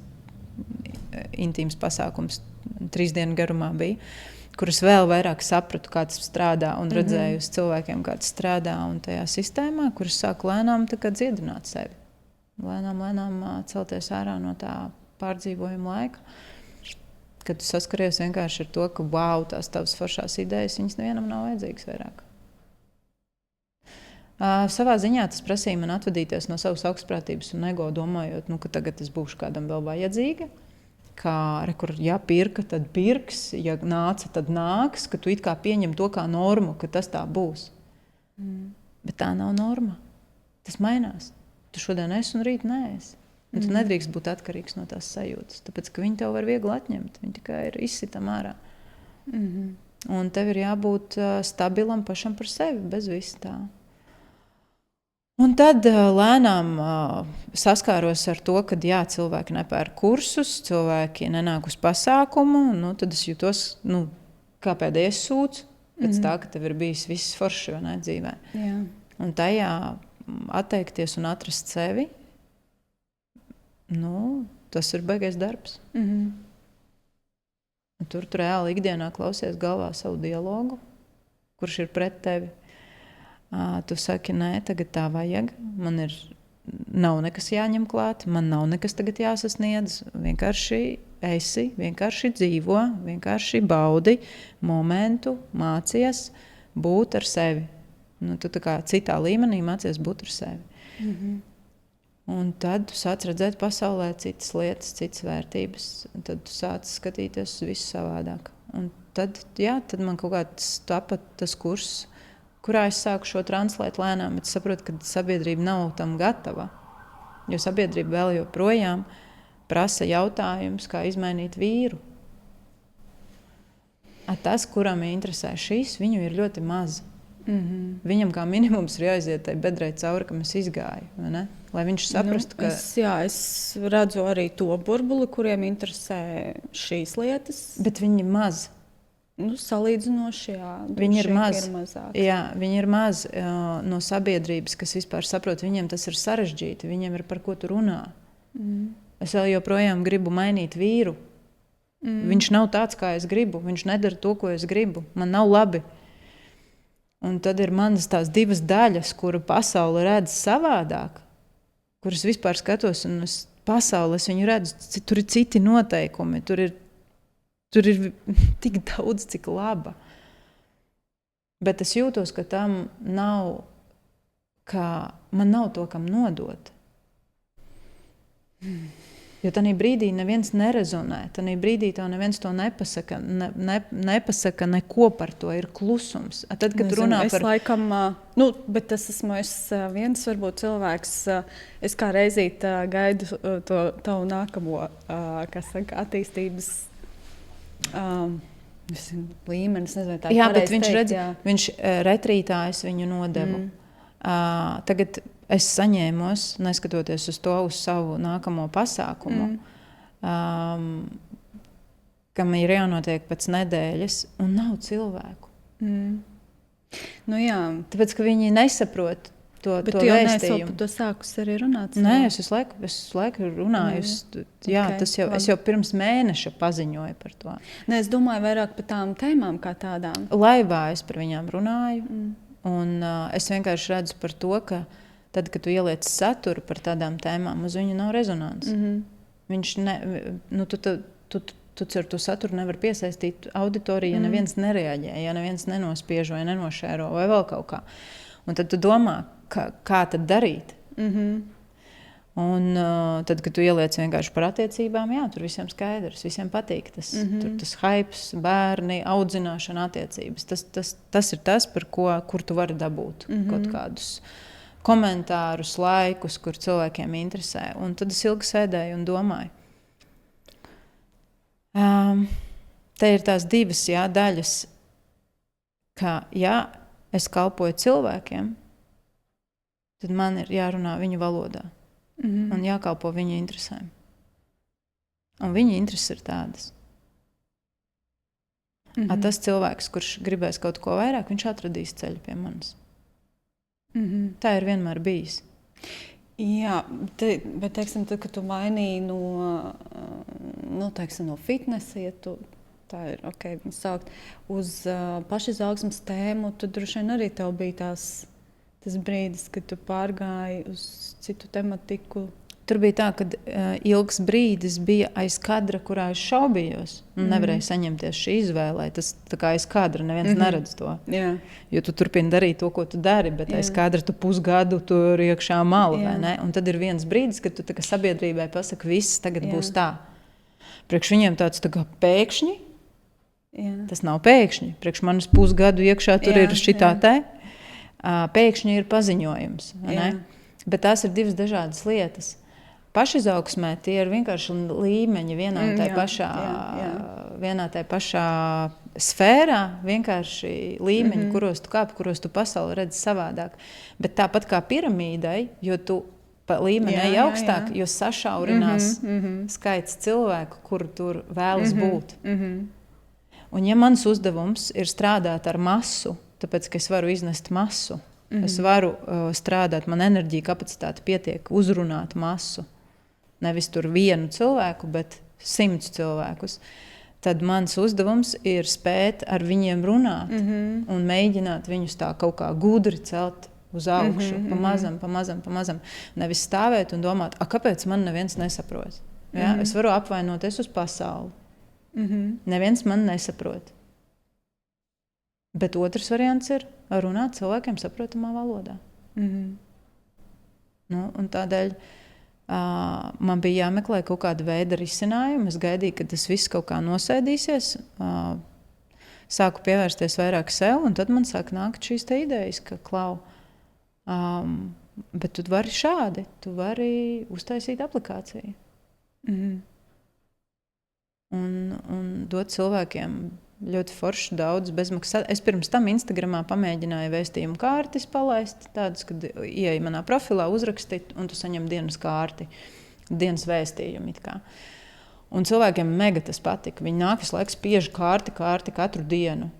intīms pasākums 3 dienu garumā bija, kuras vēl vairāk sapratu, kā tas strādā un redzēju uz cilvēkiem, kā tas strādā un tajā sistēmā, kuras sāku lēnām dziedināt sevi. Lēnām celties ārā no tā pārdzīvojuma laika, kad tu saskaries vienkārši ar to, ka wow, tās tavas foršās idejas, viņas nevienam nav vajadzīgas vairāk. Savā ziņā tas prasīja man atvadīties no savas augstprātības un ego, domājot, ka tagad es būšu kādam vēl vajadzīga. Kā, kur pirka, tad pirks, ja nāca, tad nāks, ka tu it kā pieņem to kā normu, ka tas tā būs. Bet tā nav norma. Tas mainās. Tu šodien esi un rīt neesi. Un tu nedrīkst būt atkarīgs no tās sajūtas, tāpēc, ka viņi tev var viegli atņemt. Viņi tikai ir izsitam ārā. Un tev ir jābūt stabilam pašam par sevi, bez viss tā. Un tad lēnām saskāros ar to, ka cilvēki nepērk kursus, cilvēki nenāk uz pasākumu, tad es jūtos, kā pēdējais sūds, pēc tā, ka tev ir bijis viss forši dzīvē. Jā. Un tajā atteikties un atrast sevi, tas ir baigais darbs. Tur reāli ikdienā klausies galvā savu dialogu, kurš ir pret tevi. Tu saki, nē, tagad tā vajag, man nav nekas jāņem klāt, man nav nekas tagad jāsasniedz, vienkārši esi, vienkārši dzīvo, vienkārši baudi momentu, mācies būt ar sevi. Tu tā kā citā līmenī mācies būt ar sevi. Un tad tu sāc redzēt pasaulē citas lietas, citas vērtības, un tad tu sāc skatīties uz visu savādāk. Un tad man kaut kāds tapat tas kurs, kurā es sāku šo translēt lēnām, bet saprotu, ka sabiedrība nav tam gatava. Jo sabiedrība vēl joprojām prasa jautājums, kā izmainīt vīru. Tas, kuram interesē šīs, viņu ir ļoti maz. Viņam kā minimums ir jāiziet tai bedrē cauri, kam es izgāju. Lai viņš saprastu, ka... Es redzu arī to burbuli, kuriem interesē šīs lietas. Bet viņi ir maz. Salīdzinoši, viņi ir maz. Viņi ir maz no sabiedrības, kas vispār saprot, viņiem tas ir sarežģīti, viņiem ir par ko tu runā. Es vēl joprojām gribu mainīt vīru. Viņš nav tāds, kā es gribu, viņš nedara to, ko es gribu, man nav labi. Un tad ir manas tās 2 daļas, kuru pasaule redz savādāk, kuras vispār skatos, un pasauli es viņu redzu, tur ir citi noteikumi, tur ir tik daudz, cik laba. Bet es jūtos, ka tam nav, man nav to, kam nodot. Jo tanī brīdī neviens nerezonē, tanī brīdī tev neviens to nepasaka, nepasaka neko par to, ir klusums. Tad, kad runā par... Laikam, bet tas esmu viens varbūt cilvēks, es kā reizīt gaidu to tavu nākamo, attīstības līmenis, nezinu, tā jā, bet viņš redz, viņš retrītā es viņu nodevu. Tagad es saņēmos, neskatoties uz to, uz savu nākamo pasākumu, kam ir jānotiek pēc nedēļas, un nav cilvēku. Tāpēc, ka viņi nesaprot to bet vēstījumu. Bet tu jau neesi par to sākus arī runāt? Nē, es visu laiku runāju. Es jau pirms mēneša paziņoju par to. Nē, es domāju vairāk par tām tēmām kā tādām. Laivā es par viņām runāju. Un es vienkārši redzu par to, ka tad, kad tu ieliec saturu par tādām tēmām, uz viņu nav rezonants. Viņš tu ar to saturu nevar piesaistīt auditoriju, ja neviens nereaģē, ja neviens nenospiež vai nenošēro vai vēl kaut kā. Un tad tu domā, kā tad darīt. Un tad, kad tu ieliec vienkārši par attiecībām, jā, tur visiem skaidrs, visiem patīk tas hypes, bērni, audzināšana, attiecības. Tas ir tas, kur tu vari dabūt kaut kādus komentārus, laikus, kur cilvēkiem interesē. Un tad es ilgi sēdēju un domāju. Te ir tās divas daļas, ka, ja es kalpoju cilvēkiem, tad man ir jārunā viņu valodā. Un jākalpo viņa interesēm. Un viņa intereses ir tādas. Tas cilvēks, kurš gribēs kaut ko vairāk, viņš atradīs ceļu pie manis. Tā ir vienmēr bijis. Jā, bet teiksim, tad, kad tu mainīji no fitnesa, ja tu tā ir sākt uz pašizaugsmes tēmu, tad droši vien arī tev bija tas brīdis, kad tu pārgāji uz citu tematiku. Tur bija tā, ka ilgs brīdis bija aiz kadra, kurā es šaubījos. Nevarēju saņemties šī izvēlē. Tas tā kā aiz kadra, neviens neredz to. Jā. Jo tu turpini darīt to, ko tu dari, bet aiz kadra tu pusgadu tur iekšā mala. Vai ne? Un tad ir viens brīdis, kad tu tā kā sabiedrībai pasaki, viss tagad būs tā. Priekš viņiem tāds tā kā pēkšņi. Jā. Tas nav pēkšņi. Priekš manis pusgadu iekšā tur ir šitā te. Pēkšņi ir paziņojums. Bet tās ir divas dažādas lietas. Pašizaugsmē tie ir vienkārši līmeņi vienā tā pašā sfērā, vienkārši līmeņi, kuros tu kāpi, kuros tu pasauli redzi savādāk. Bet tāpat kā piramīdai, jo tu pa līmeni ej augstāk, jo sašaurinās skaits cilvēku, kuru tur vēlas būt. Un ja mans uzdevums ir strādāt ar masu, tāpēc, ka es varu iznest masu. Es varu strādāt, man enerģija kapacitāte pietiek uzrunāt masu. Nevis tur vienu cilvēku, bet 100 cilvēkus. Tad mans uzdevums ir spēt ar viņiem runāt un mēģināt viņus tā kaut kā gudri celt uz augšu, pamazam. Nevis stāvēt un domāt, kāpēc man neviens nesaprot. Ja? Es varu apvainoties uz pasauli. Neviens man nesaprot. Bet otrs variants ir runāt cilvēkiem saprotamā valodā. Un tādēļ man bija jāmeklē kaut kāda veida risinājumi. Es gaidīju, ka tas viss kaut kā nosēdīsies. Sāku pievērsties vairāk sev, un tad man sāk nākt šīs te idejas, ka bet tu vari šādi, tu vari uztaisīt aplikāciju. Un dot cilvēkiem ļoti forši daudz bezmaksas. Es pirms tam Instagramā pamēģināju vēstījumu kārtis palaist, tādas, kad ieej manā profilā, uzrakstīt, un tu saņem dienas kārti, dienas vēstījumu it kā. Un cilvēkiem mega tas patika. Viņi nāk visu laiku spiež kārti katru dienu.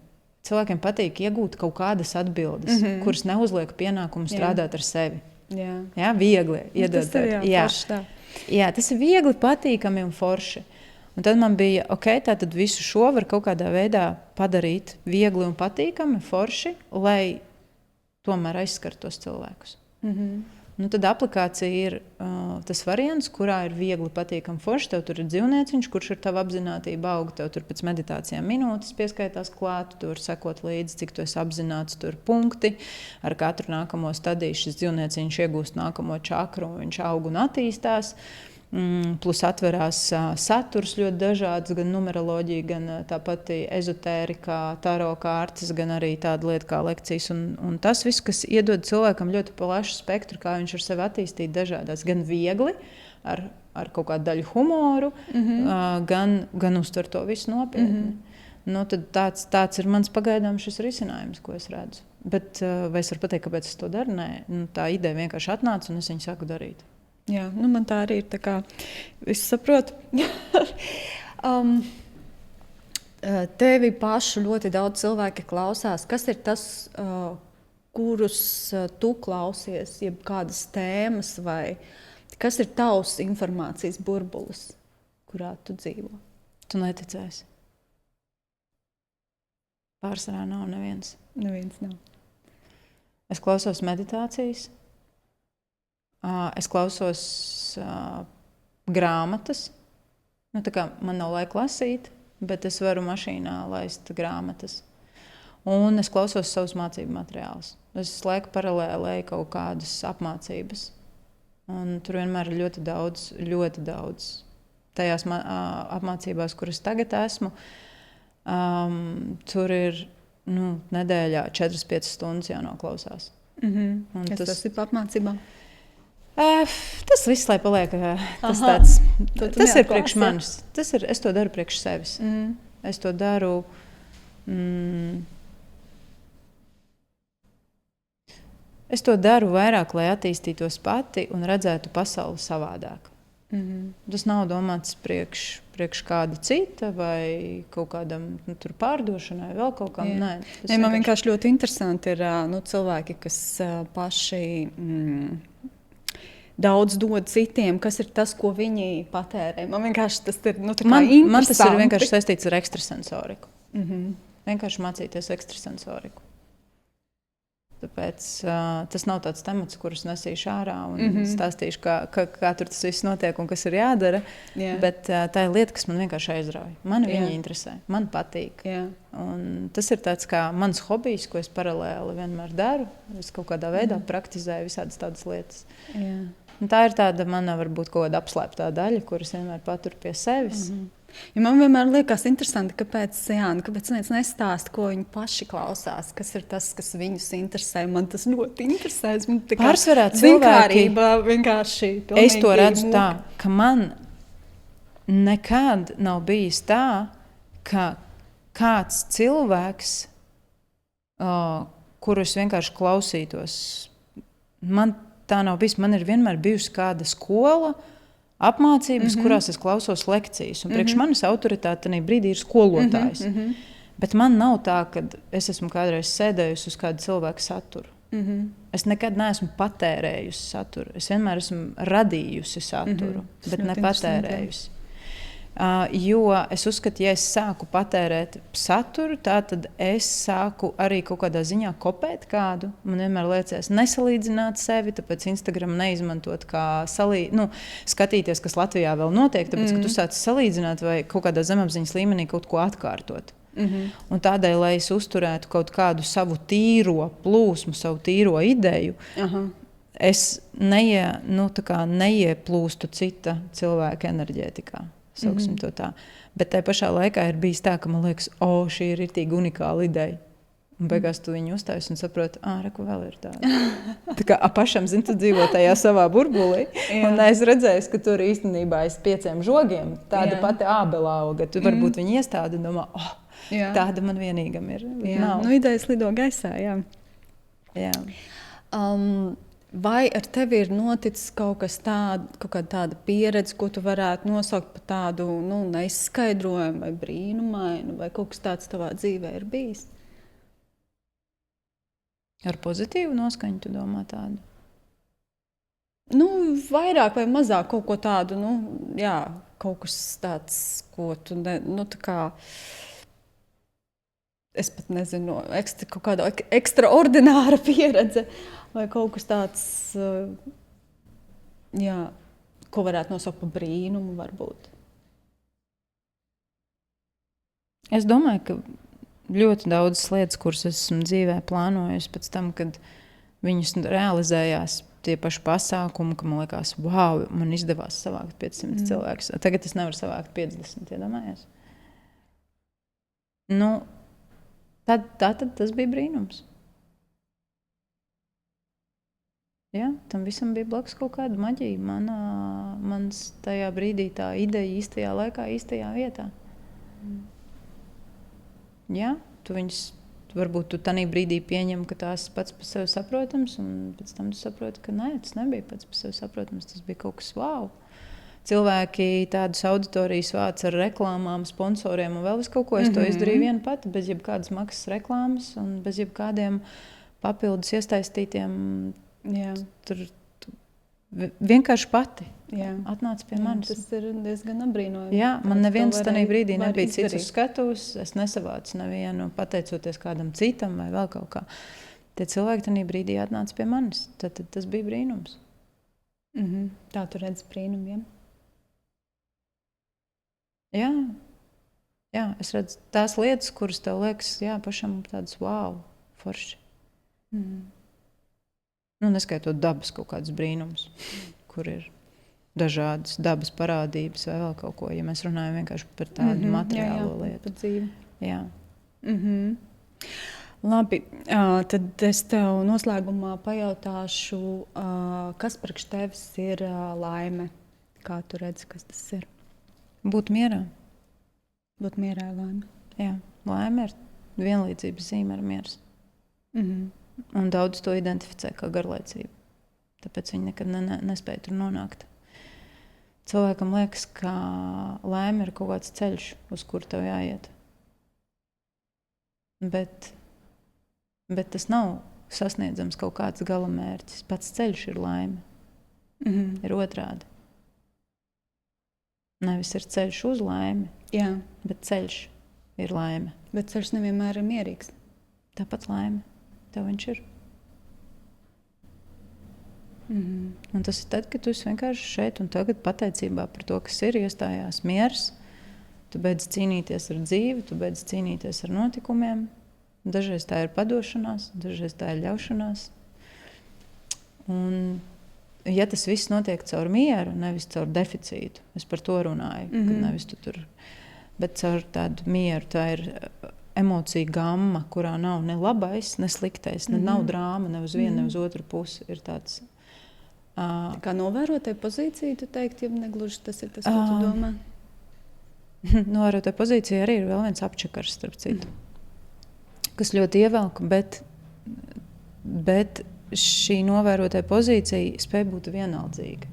Cilvēkiem patīk iegūt kaut kādas atbildes, kuras neuzliek pienākumu strādāt ar sevi. Jā, viegli iedot. Tas ir viegli, patīkami un forši. Un tad man bija, tātad visu šo var kaut kādā veidā padarīt viegli un patīkami, forši, lai tomēr aizskartu tos cilvēkus. Tad aplikācija ir tas variants, kurā ir viegli patīkami forši. Tev tur ir dzīvnieciņš, kurš ir tava apzinātība auga. Tev tur pēc meditācijām minūtes pieskaitās klāt, tu vari sekot līdzi, cik tu esi apzināts, tur punkti. Ar katru nākamo stadiju šis dzīvnieciņš iegūst nākamo čakru, un viņš aug un attīstās. Plus atverās saturs ļoti dažāds, gan numeroloģija, gan tāpat ezotērika, taro kārtas, gan arī tāda lieta kā lekcijas. Un tas viss, kas iedod cilvēkam ļoti plašu spektru, kā viņš ar sevi attīstīt dažādās, gan viegli, ar kaut kādu daļu humoru, gan uztver to visu nopietni. Tad tāds ir mans pagaidām šis risinājums, ko es redzu. Bet vai es varu pateikt, kāpēc es to daru? Nē, tā ideja vienkārši atnāca un es viņu sāku darīt. Jā, man tā arī ir. Tā kā es saprotu. Tevi pašu ļoti daudz cilvēki klausās. Kas ir tas, kurus tu klausies, jeb kādas tēmas, vai kas ir tavs informācijas burbulis, kurā tu dzīvo? Tu neticēsi. Pārsvarā nav neviens. Neviens nav. Es klausos meditācijas. Es klausos grāmatas. Tā kā man nav laika lasīt, bet es varu mašīnā laist grāmatas. Un es klausos savus mācību materiālus. Es laiku paralēli kaut kādas apmācības. Un tur vienmēr ir ļoti daudz. Tajās apmācībās, kuras tagad esmu, tur ir nedēļā 4-5 stundas jānoklausās. Tas ir pa apmācībām? Tas viss, lai paliek tas ir priekš manis. Es to daru priekš sevis. Es to daru. Es to daru vairāk, lai attīstītos pati un redzētu pasauli savādāk. Tas nav domāts priekš kāda cita vai kaut kādam pārdošanai, vēl kaut kam. Nē, man vienkārši ļoti interesanti ir cilvēki, kas paši daudz dod citiem, kas ir tas, ko viņi patērē. Man vienkārši tas ir man tas ir vienkārši saistīts ar ekstrasensoriku. Vienkārši mācīties ekstrasensoriku. Tāpēc tas nav tāds temats, kurus nesīšu ārā un stāstīšu, kā tur tas viss notiek un kas ir jādara. Bet tā ir lieta, kas man vienkārši aizrauja. Man viņa interesē, man patīk. Un tas ir tāds kā mans hobijs, ko es paralēli vienmēr daru. Es kaut kādā veidā praktizēju visādas tādas lietas. Un tā ir tāda mana varbūt kaut kāda apslēptā daļa, kuras vienmēr paturu pie sevis. Ja man vienmēr liekas interesanti, kāpēc neviens nestāsta, ko viņi paši klausās, kas ir tas, kas viņus interesē. Man tas ļoti interesē. Pārsvarā cilvēki vienkārši es to redzu tā, ka man nekad nav bijis tā, ka kāds cilvēks, kuru es vienkārši klausītos, man tā nav bijis. Man ir vienmēr bijusi kāda skola, apmācības, kurās es klausos lekcijas. Un priekš manis autoritāte tajā brīdī ir skolotājs. Bet man nav tā, ka es esmu kādreiz sēdējusi uz kādu cilvēku saturu. Es nekad neesmu patērējusi saturu. Es vienmēr esmu radījusi saturu, bet ne patērējusi. Jo es uzskatu, ja es sāku patērēt saturu, tad es sāku arī kaut kādā ziņā kopēt kādu. Man vienmēr liekas, nesalīdzināt sevi, tāpēc Instagram neizmantot kā skatīties, kas Latvijā vēl notiek, tāpēc, ka tu sāc salīdzināt vai kaut kādā zemapziņas līmenī kaut ko atkārtot. Un tādēļ, lai es uzturētu kaut kādu savu tīro plūsmu, savu tīro ideju, es neieplūstu cita cilvēka enerģētikā. Sauksim to tā. Bet tajā pašā laikā ir bijis tā, ka man liekas, šī ir ritīgi unikāla ideja. Un beigās tu viņu uzstājies un saproti, reku vēl ir tāda. Tā kā pašam, tu dzīvo tajā savā burbulī. Un es redzēju, ka tur īstenībā aiz 5 žogiem tāda pati ābelauga. Tu varbūt viņu iestādi un domā, tāda man vienīgam ir. Idejas lido gaisā, jā. Vai ar tevi ir noticis kaut kāda tāda pieredze, ko tu varētu nosaukt par tādu neizskaidrojumu vai brīnumainu, vai kaut kas tāds tavā dzīvē ir bijis? Ar pozitīvu noskaņu tu domā tādu? Vairāk vai mazāk kaut ko tādu, kaut kas tāds, ko tu tā kā... Es pat nezinu, kaut kāda ekstraordināra pieredze vai kaut kas tāds, ko varētu nosaukt par brīnumu varbūt. Es domāju, ka ļoti daudzas lietas, kuras esmu dzīvē plānojusi pēc tam, kad viņas realizējās, tie paši pasākumi, ka man liekas, wow, man izdevās savākt 500 cilvēkus. Tagad es nevaru savākt 50, iedomājies. Tad tas bija brīnums. Tam visam bija blakus kaut kāda maģija. Mans tajā brīdī tā ideja īstajā laikā, īstajā vietā. Varbūt tu tanī brīdī pieņem, ka tās pats par sevi saprotams, un pēc tam tu saproti, ka nē, tas nebija pats par sevi saprotams, tas bija kaut kas wow. Cilvēki tādas auditorijas vāc ar reklāmām, sponsoriem un vēl vis kaut ko. Es to izdarīju viena pati, bez jebkādas maksas reklāmas un bez jebkādiem papildus iesaistītiem. Tur vienkārši pati atnāca pie manis. Tas ir diezgan apbrīnojami. Man neviens tanī brīdī nebija cits uz skatuves. Es nesavācu nevienu pateicoties kādam citam vai vēl kaut kā. Tie cilvēki tanī brīdī atnāca pie manis. Tad tas bija brīnums. Tā tu redzi brīnumiem. Jā, es redzu tās lietas, kuras tev liekas, jā, pašam tādas wow, forši. Nu, neskaitot dabas kaut kādus brīnumus, kur ir dažādas dabas parādības vai vēl kaut ko, ja mēs runājam vienkārši par tādu materiālo lietu. Par dzīvi. Jā. Labi, tad es tev noslēgumā pajautāšu, kas priekš tevis ir laime? Kā tu redzi, kas tas ir? Būt mierā. Būt mierā ir laime. Jā, laime ir vienlīdzības zīme ar miers. Un daudz to identificē kā garlaicību. Tāpēc viņi nekad nespēja tur nonākt. Cilvēkam liekas, ka laime ir kaut kāds ceļš, uz kuru tev jāiet. Bet tas nav sasniedzams kaut kāds galamērķis. Pats ceļš ir laime. Ir otrādi. Nevis ir ceļš uz laimi, Jā, bet ceļš ir laime. bet ceļš nevienmēr ir mierīgs. Tāpat laime. Tev viņš ir. Un tas ir tad, kad tu esi vienkārši šeit un tagad pateicībā par to, kas ir, iestājās miers. Tu beidz cīnīties ar dzīvi, tu beidz cīnīties ar notikumiem. Dažreiz tā ir padošanās, dažreiz tā ir ļaušanās. Un, ja tas viss notiek caur mieru, nevis caur deficītu, es par to runāju, kad nevis tu tur, bet caur tādu mieru, tā ir emocija gamma, kurā nav ne labais, ne sliktais, ne nav drāma, ne uz vienu, ne uz otru pusi. Ir tāds... Tā kā novērotāja pozīcija, tu teikt, ja negluži tas ir tas, ko tu domā? Novērotāja pozīcija arī ir vēl viens apčakars, starp citu, kas ļoti ievelk, bet šī novērotāja pozīcija spēj būt vienaldzīga.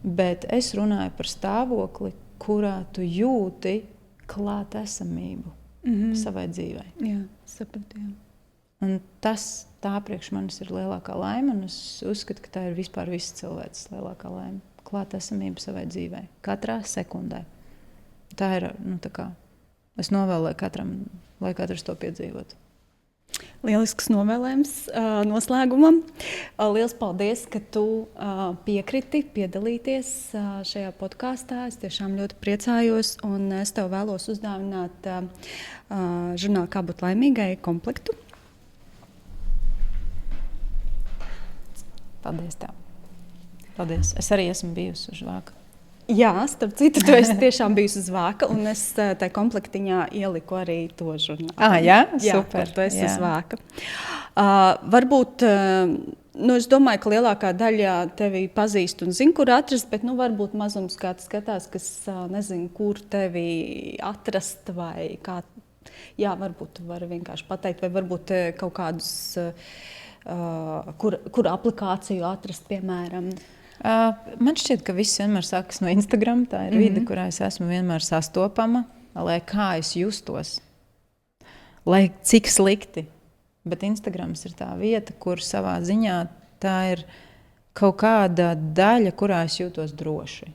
Bet es runāju par stāvokli, kurā tu jūti klāt esamību savai dzīvei. Jā, sapratu, jā. Un tā priekš manis ir lielākā laime, un es uzskatu, ka tā ir vispār visas cilvēces lielākā laime. Klāt esamību savai dzīvei. Katrā sekundē. Tā ir, tā kā, es novēlēju katram, lai katrs to piedzīvotu. Lielisks novēlējums noslēgumam. Liels paldies, ka tu piekriti piedalīties šajā podkāstā. Es tiešām ļoti priecājos, un es tev vēlos uzdāvināt žurnāla Kā būt laimīgai komplektu. Paldies tev. Paldies. Es arī esmu bijusi uz vāka. Jā, starp citu, tu esi tiešām bijusi uz vāka, un es tai komplektiņā ieliku arī to žurnālu. Jā? Jā, Super. Tu esi uz vāka. Varbūt, es domāju, ka lielākā daļa tevi pazīst un zina, kur atrast, bet varbūt mazums kāds skatās, kas nezina, kur tevi atrast vai kā. Jā, varbūt tu vari vienkārši pateikt, vai varbūt kaut kādus... Kur aplikāciju atrast, piemēram? Man šķiet, ka viss vienmēr sākas no Instagram. Tā ir vide, kurā es esmu vienmēr sastopama, lai kā es justos, lai cik slikti. Bet Instagrams ir tā vieta, kur savā ziņā tā ir kaut kāda daļa, kurā es jūtos droši.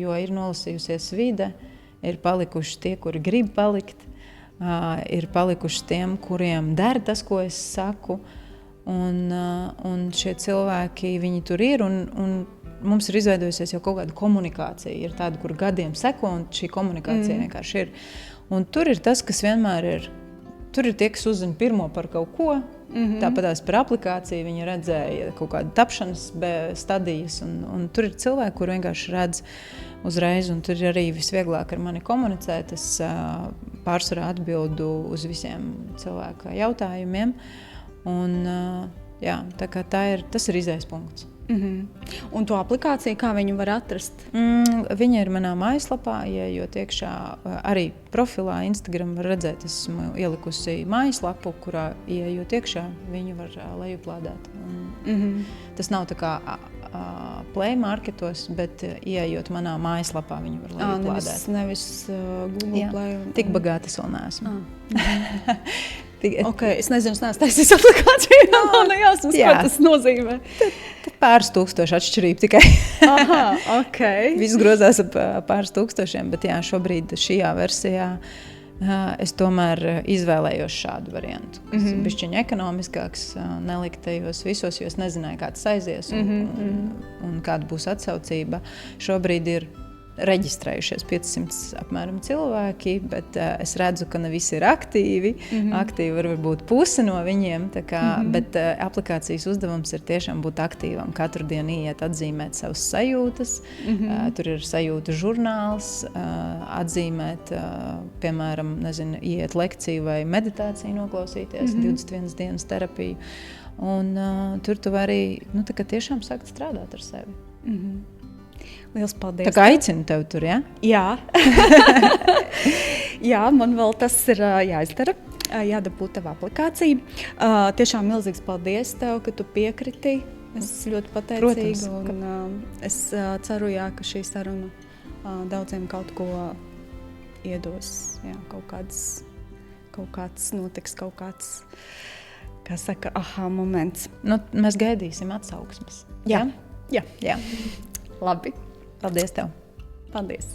Jo ir nolasījusies vide, ir palikuši tie, kuri grib palikt, ir palikuši tiem, kuriem der tas, ko es saku. Un šie cilvēki, viņi tur ir, un mums ir izveidojusies jau kaut kāda komunikācija. Ir tāda, kur gadiem seko, un šī komunikācija vienkārši ir. Un tur ir tas, kas vienmēr ir. Tur ir tie, kas uzzina pirmo par kaut ko. Tāpatās par aplikāciju viņi redzēja kaut kādu tapšanas stadijas. Un tur ir cilvēki, kur vienkārši redz uzreiz, un tur ir arī visvieglāk ar mani komunicēt. Es pārsvarā atbildu uz visiem cilvēka jautājumiem. Un, jā, tas ir izējas punkts. Un to aplikāciju, kā viņu var atrast? Viņa ir manā mājaslapā, ieejot iekšā arī profilā Instagram var redzēt, esmu ielikusi mājaslapu, kurā ieejot iekšā, viņu var lejuplādēt. Tas nav tā kā Play Marketos, bet ieejot manā mājaslapā, viņu var lejuplādēt. Nevis Google Play. Tik bagāti es vēl neesmu. Okay, es nezinu, es neesmu taisījis aplikāciju, man jāsmas, ko tas nozīmē. Pāris tūkstoši atšķirība tikai. Aha, okay. Viss grozās ap pāris tūkstošiem, bet jā, šobrīd šajā versijā es tomēr izvēlējos šādu variantu. Tas ir bišķiņ ekonomiskāks, nelikt tajos visos, jo es nezināju, kā tas aizies un kāda būs atsaucība. Šobrīd ir reģistrējušies 500 apmēram cilvēki, bet es redzu, ka ne visi ir aktīvi. Aktīvi var būt puse no viņiem, bet aplikācijas uzdevums ir tiešām būt aktīvam. Katru dienu iet atzīmēt savas sajūtas. Tur ir sajūtu žurnāls, atzīmēt, piemēram, iet lekciju vai meditāciju noklausīties, 21 dienas terapiju. Un tur tu vari tiešām sākt strādāt ar sevi. Liels paldies. Tā kā aicinu tev tur, ja? Jā. Jā, man vēl tas ir jāizdara. Jādabū tev aplikācija. Tiešām milzīgs paldies tev, ka tu piekriti. Es ļoti pateicīga. Protams, es ceru, ka šī saruna daudziem kaut ko iedos. Jā, kaut kāds notiks, kaut kāds, kā saka, aha moments. Mēs gaidīsim atsauksmes. Jā. Ja? Jā. Labi. Paldies tev. Paldies.